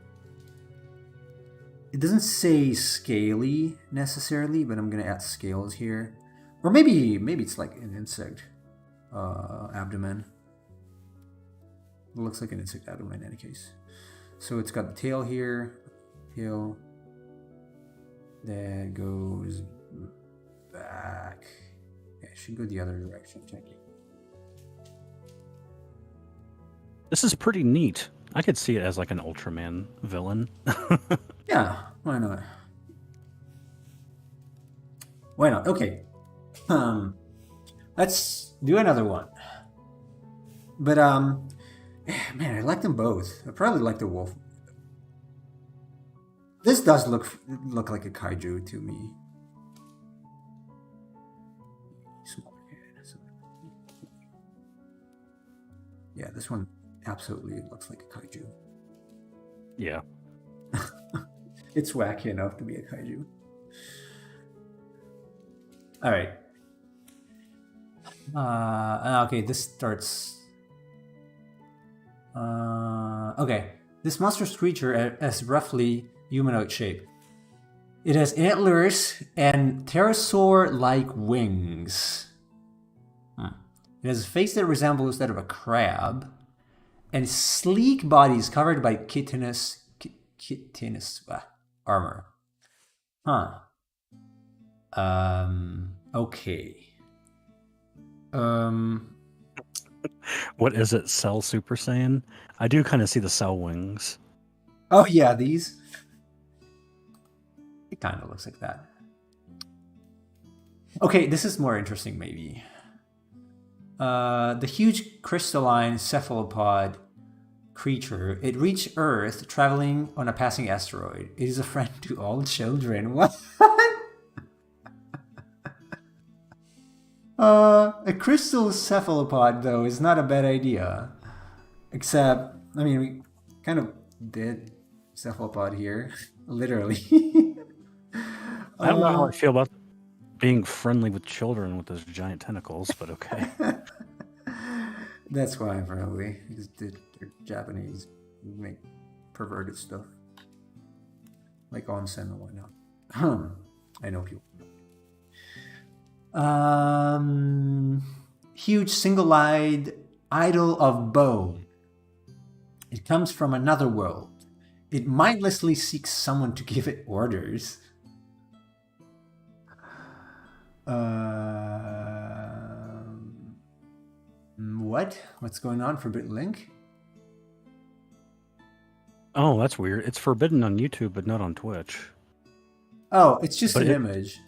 It doesn't say scaly necessarily, but I'm gonna add scales here, or maybe it's like an insect abdomen. It looks like an insect abdomen in any case. So it's got the tail here, tail that goes back. Yeah, it should go the other direction. Check it. This is pretty neat. I could see it as like an Ultraman villain. Yeah, why not? Why not? Okay. Let's do another one. But man, I like them both. I probably like the wolf. This does look like a kaiju to me. Yeah, this one absolutely looks like a kaiju. Yeah. It's wacky enough to be a kaiju. All right. Okay, this starts... okay, this monstrous creature has roughly humanoid shape. It has antlers and pterosaur-like wings. It has a face that resembles that of a crab, and sleek body is covered by chitinous armor. Huh. Okay. What is it? Cell Super Saiyan? I do kind of see the cell wings. Oh yeah, these. It kind of looks like that. Okay, this is more interesting, maybe. The huge crystalline cephalopod creature. It reached Earth traveling on a passing asteroid. It is a friend to all children. What? A crystal cephalopod, though, is not a bad idea. Except, I mean, we kind of did cephalopod here, literally. I don't know how I feel about being friendly with children with those giant tentacles, but okay. That's why, probably. Because they're Japanese. They make perverted stuff. Like onsen and whatnot. I know people. Huge single-eyed idol of bone. It comes from another world. It mindlessly seeks someone to give it orders. What? What's going on, Forbidden Link? Oh, that's weird. It's forbidden on YouTube, but not on Twitch. Oh, it's just But an it- image.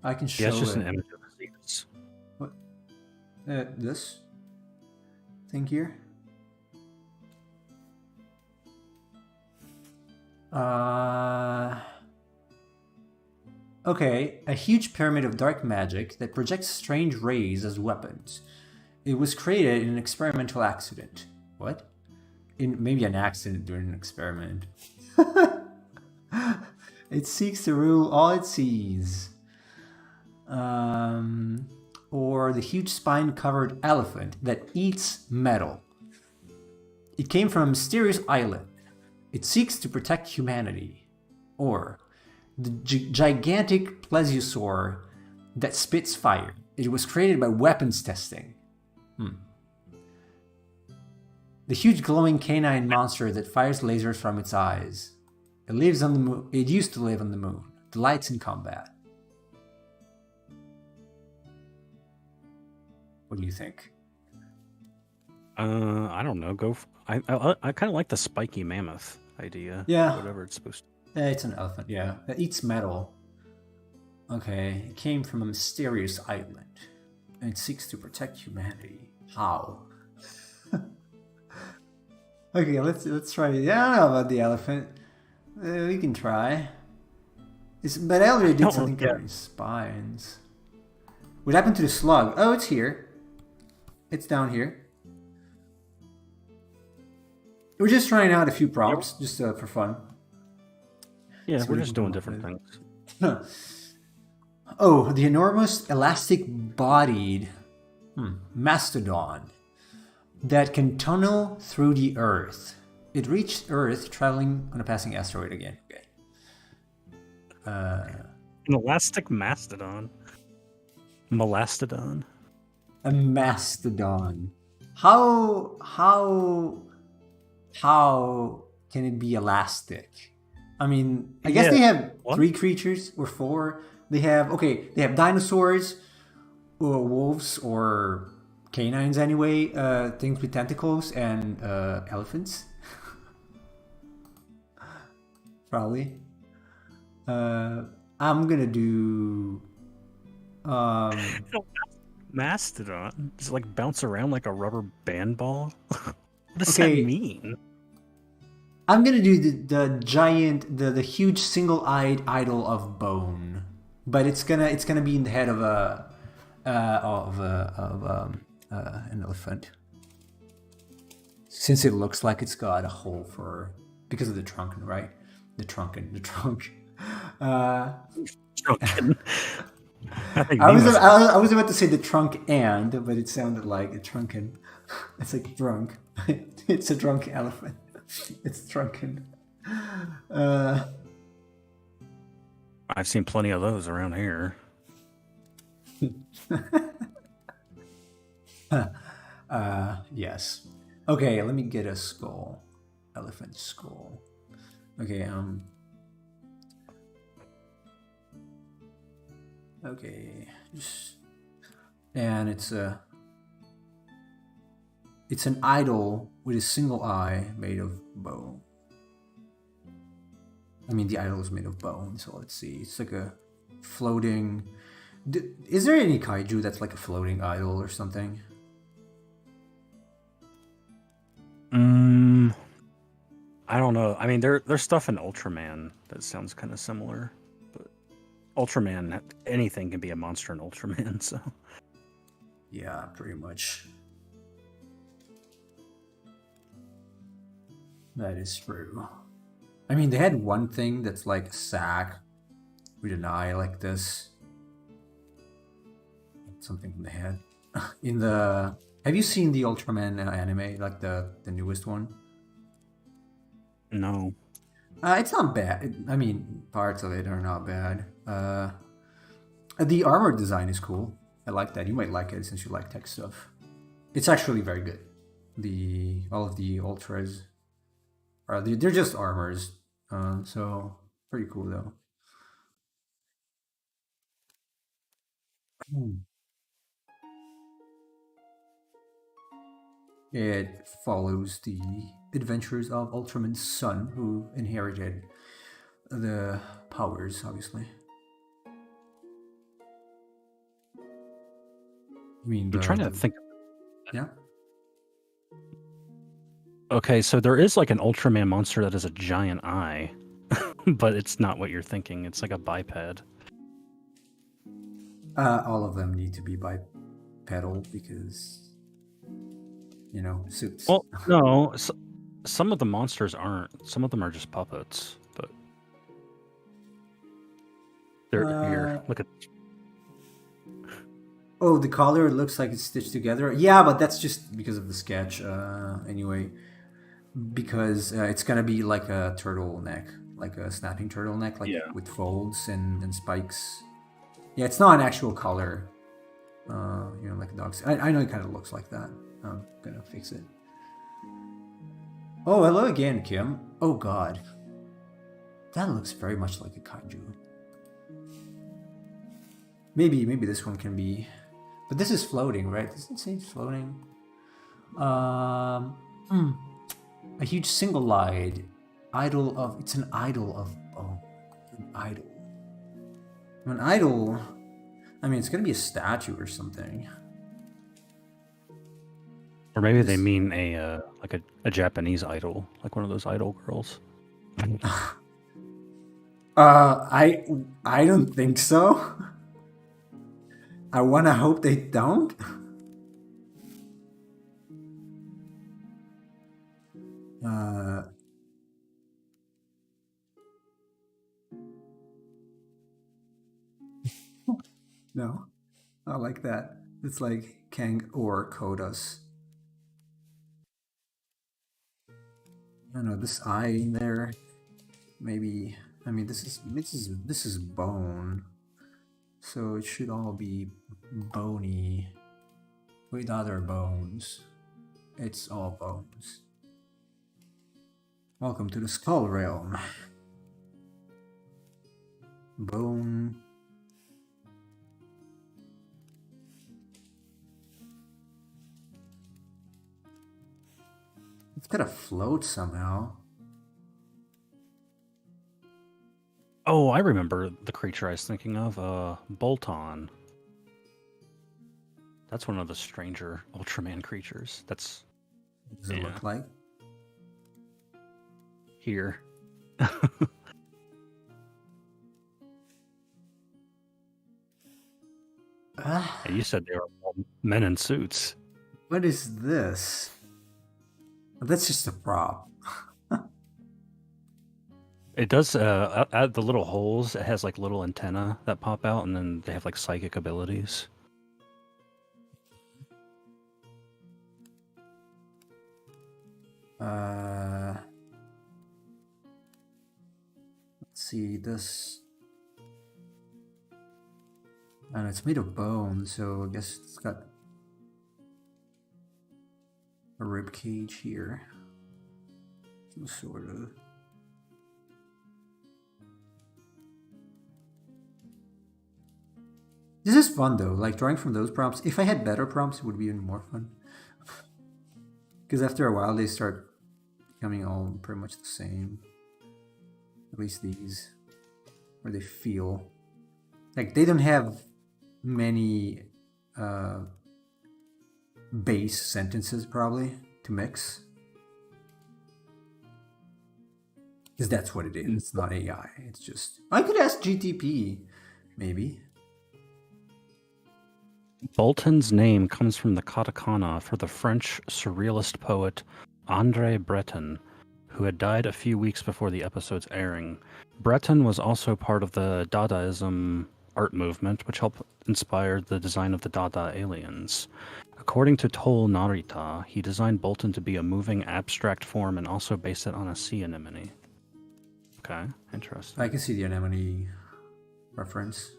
I can show Yeah, it's just it. an image of disease. What? This thing here? Okay, a huge pyramid of dark magic that projects strange rays as weapons. It was created in an experimental accident. What? Maybe an accident during an experiment. It seeks to rule all it sees. Or the huge spine-covered elephant that eats metal. It came from a mysterious island. It seeks to protect humanity. Or the gigantic plesiosaur that spits fire. It was created by weapons testing. The huge glowing canine monster that fires lasers from its eyes. It lives on the moon. It used to live on the moon. Delights in combat. What do you think? I don't know. I kind of like the spiky mammoth idea. Yeah. Whatever it's supposed to. It's an elephant, yeah. It eats metal. Okay, it came from a mysterious island. And it seeks to protect humanity. How? Okay, let's try it. Yeah, I don't know about the elephant. We can try. But I already did something covering spines. What happened to the slug? Oh, it's here. It's down here. We're just trying out a few prompts, just for fun. Yeah, So we're we just can doing come up different with- things. Oh, the enormous elastic-bodied mastodon that can tunnel through the Earth. It reached Earth traveling on a passing asteroid again. Okay. An elastic mastodon. Melastodon. A mastodon. How can it be elastic? I mean, I guess Yeah. they have What? 3 creatures or 4. They have dinosaurs or wolves or canines anyway, things with tentacles, and elephants. Probably. I'm gonna do Mastodon? Does it like bounce around like a rubber band ball? What does Okay. that mean? I'm gonna do the giant, the huge single-eyed idol of bone, but it's gonna be in the head of an elephant, since it looks like it's got a hole because of the trunk, right? The trunk. Drunken. I was about to say the trunk but it sounded like a trunken. It's like drunk. It's a drunk elephant. It's drunken. I've seen plenty of those around here. Yes. Okay, let me get a skull. Elephant skull. Okay, okay. And it's an idol with a single eye made of bone. I mean, the idol is made of bone, so let's see. It's like a floating. Is there any kaiju that's like a floating idol or something? I don't know. I mean, there's stuff in Ultraman that sounds kind of similar, but Ultraman, anything can be a monster in Ultraman. So Yeah, pretty much. That is true. I mean, they had one thing that's like a sack with an eye like this. Something in the head. In the Have you seen the Ultraman anime, like the newest one? no. It's not bad. I mean, parts of it are not bad. The armor design is cool. I like that. You might like it since you like tech stuff. It's actually very good. The All of the ultras are they're just armors. So pretty cool though. Hmm. It follows the adventures of Ultraman's son, who inherited the powers, obviously. I mean, I'm trying to think. yeah. Okay, so there is like an Ultraman monster that has a giant eye, but it's not what you're thinking. It's like a biped. All of them need to be bipedal because, suits. Well, no, some of the monsters aren't. Some of them are just puppets, but they're here. Look at. Oh, the collar looks like it's stitched together. Yeah, but that's just because of the sketch. Anyway, because it's gonna be like a turtleneck, like a snapping turtleneck, like Yeah. with folds and spikes. Yeah, it's not an actual collar. Like a dog's. I know it kind of looks like that. I'm gonna fix it. Oh, hello again, Kim. Oh God, that looks very much like a kaiju. Maybe this one can be, but this is floating, right? Doesn't it say it's floating? Hmm. A huge single-eyed idol of. It's an idol of. Oh, an idol. An idol. I mean, it's gonna be a statue or something. Or maybe they mean a Japanese idol, like one of those idol girls. I don't think so. I wanna hope they don't. No, not like that. It's like Kang or Kodas. I don't know, this eye in there. Maybe. I mean, this is bone, so it should all be bony with other bones. It's all bones. Welcome to the skull realm. Bone. It's gotta float somehow. Oh, I remember the creature I was thinking of. Bolton. That's one of the stranger Ultraman creatures. That's What does it look like? here. And you said they were all men in suits. What is this? That's just a prop. It does at the little holes. It has like little antenna that pop out, and then they have like psychic abilities. Let's see this. And it's made of bone, so I guess it's got a rib cage here. Some sort of. This is fun though, like drawing from those prompts. If I had better prompts, it would be even more fun. Because after a while, they start becoming all pretty much the same. At least these. Or they feel. Like, they don't have many base sentences, probably, to mix. Because that's what it is. It's not AI. It's just... I could ask GTP, maybe. Bolton's name comes from the katakana for the French surrealist poet André Breton, who had died a few weeks before the episode's airing. Breton was also part of the Dadaism art movement, which helped inspire the design of the Dada aliens. According to Toll Narita, he designed Bolton to be a moving abstract form and also based it on a sea anemone. Okay, interesting. I can see the anemone reference.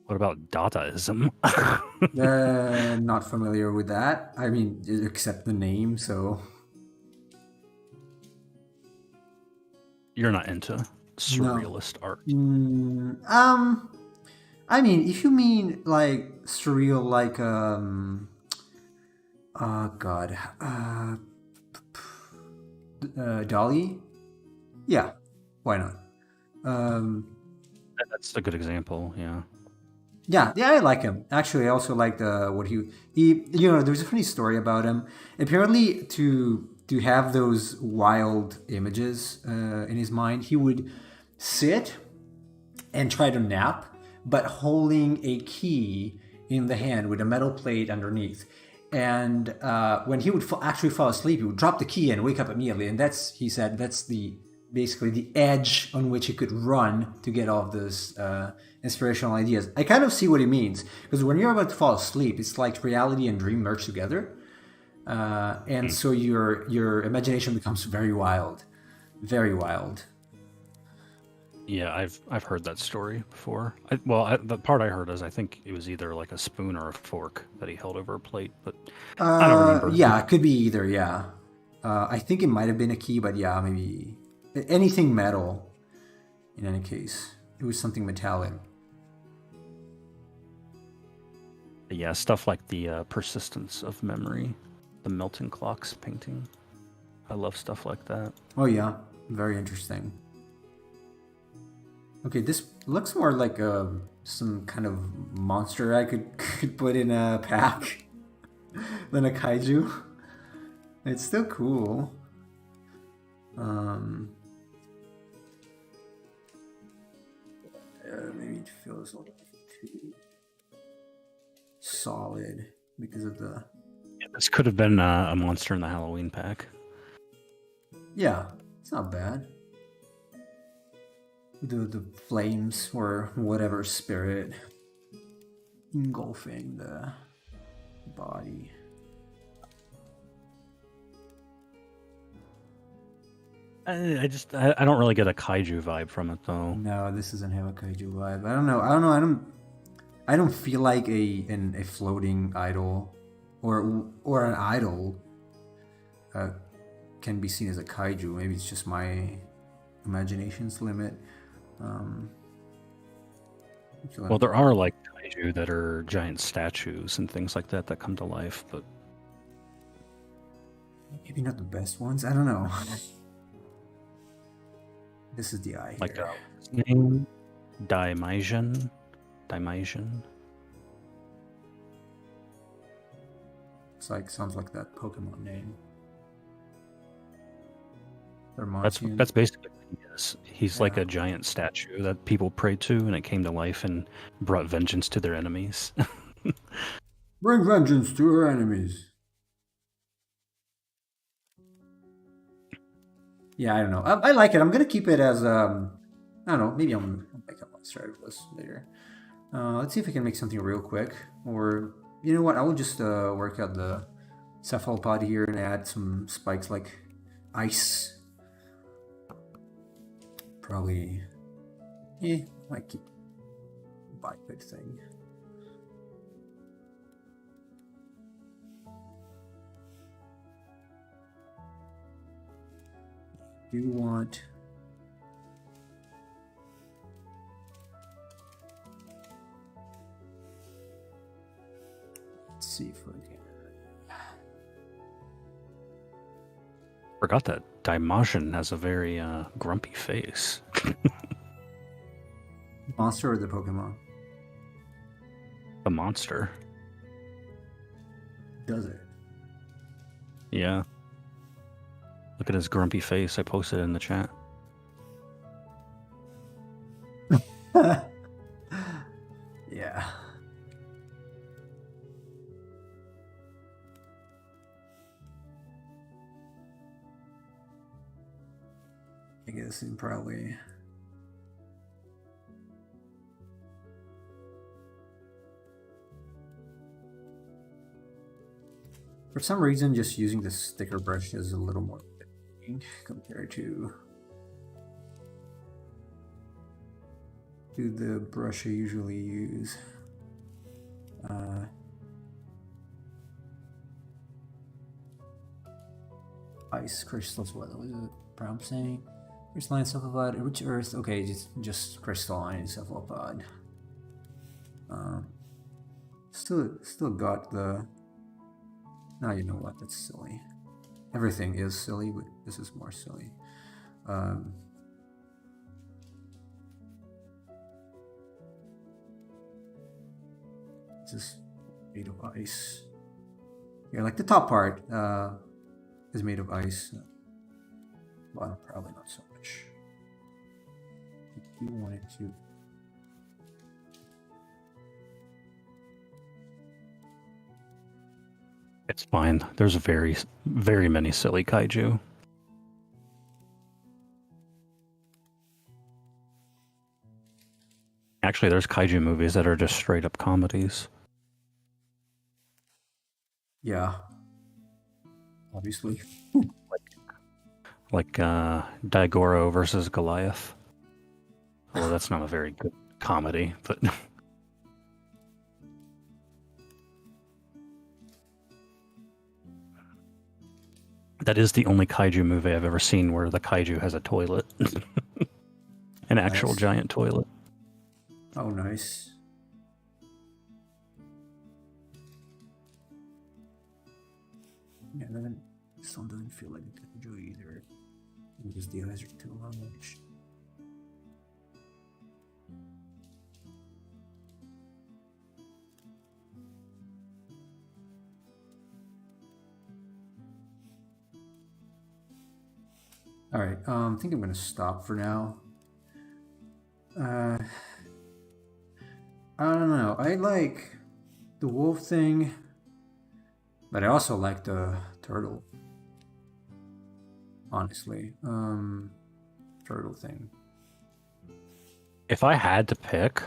What about Dadaism? Not familiar with that. I mean, except the name, so... You're not into surrealist art. I mean, if you mean like surreal, like Dolly, yeah, why not? That's a good example. Yeah. Yeah, I like him. Actually, I also like what he. There's a funny story about him. Apparently, to have those wild images in his mind, he would sit and try to nap, but holding a key in the hand with a metal plate underneath. And when he would actually fall asleep, he would drop the key and wake up immediately. And he said that's basically the edge on which he could run to get all of those inspirational ideas. I kind of see what he means, because when you're about to fall asleep, it's like reality and dream merge together. And so your imagination becomes very wild. Very wild. Yeah, I've heard that story before. The part I heard is I think it was either like a spoon or a fork that he held over a plate, but I don't remember. Yeah, it could be either, yeah. I think it might have been a key, but yeah, maybe anything metal in any case. It was something metallic. Yeah, stuff like the persistence of memory, the melting clocks painting. I love stuff like that. Oh yeah, very interesting. Okay, this looks more like some kind of monster I could put in a pack than a kaiju. It's still cool. Maybe it feels a little too solid because of the... Yeah, this could have been a monster in the Halloween pack. Yeah, it's not bad. The flames or whatever spirit engulfing the body. I don't really get a kaiju vibe from it though. No, this doesn't have a kaiju vibe. I don't know. I don't feel like a floating idol or an idol can be seen as a kaiju. Maybe it's just my imagination's limit. Well, there are like kaiju that are giant statues and things like that come to life, but maybe not the best ones. I don't know. This is the eye. Like here. Name Daimaijan. Sounds like that Pokemon name. That's basically what he is. He's like a giant statue that people pray to, and it came to life and brought vengeance to their enemies. Bring vengeance to our enemies. Yeah, I don't know. I like it. I'm gonna keep it as I don't know. Maybe I'll make up my strategy list later. Let's see if I can make something real quick. Or you know what? I will just work out the cephalopod here and add some spikes like ice. Probably, might keep biped thing. do want... Let's see if we can... Forgot that Daimajin has a very grumpy face. Monster or the Pokemon? The monster. Does it? Yeah. Look at his grumpy face. I posted it in the chat. Yeah. I guess it probably... For some reason, just using the sticker brush is a little more compared to the brush I usually use. Ice crystals, what was the prompt saying? Crystalline cephalopod, rich earth. Okay, just crystalline cephalopod. Still got the... Now you know what, that's silly. Everything is silly, but this is more silly. This is made of ice. Yeah, like the top part is made of ice. Well, probably not so much. If you wanted to... It's fine. There's very, very many silly kaiju. Actually, there's kaiju movies that are just straight up comedies. Yeah. Obviously. Like Daigoro versus Goliath. Well, that's not a very good comedy, but... That is the only kaiju movie I've ever seen where the kaiju has a toilet. An actual giant toilet. Oh, nice. Yeah, this one doesn't feel like a kaiju either. Because the eyes are too large. All right, I think I'm gonna stop for now. I don't know. I like the wolf thing, but I also like the turtle. Honestly, turtle thing. If I had to pick,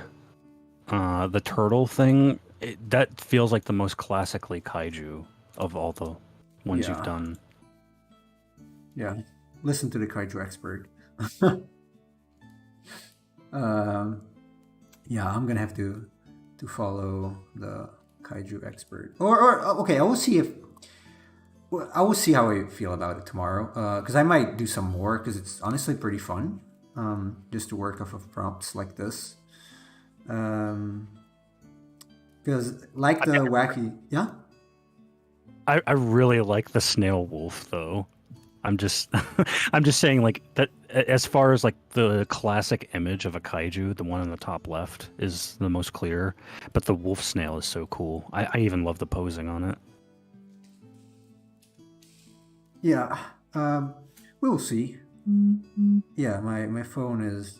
the turtle thing, that feels like the most classically kaiju of all the ones you've done. Yeah. Listen to the kaiju expert. Yeah, I'm gonna have to follow the kaiju expert. Or okay, I will see how I feel about it tomorrow. Because I might do some more because it's honestly pretty fun. Just to work off of prompts like this. Because like the wacky, yeah. I really like the snail wolf though. I'm just saying like that as far as like the classic image of a kaiju, the one in the top left is the most clear, but the wolf snail is so cool. I even love the posing on it. Yeah, we'll see. Yeah, my phone is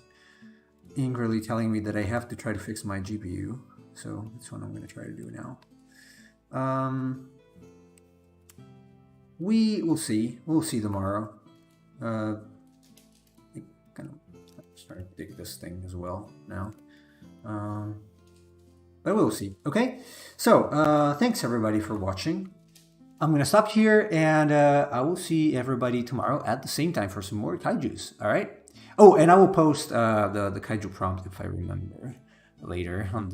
angrily telling me that I have to try to fix my GPU, so that's what I'm going to try to do now. We will see. We'll see tomorrow. I kind of starting to dig this thing as well now. But we'll see. Okay. So thanks everybody for watching. I'm gonna stop here, and I will see everybody tomorrow at the same time for some more kaijus. All right. Oh, and I will post the kaiju prompt if I remember later on.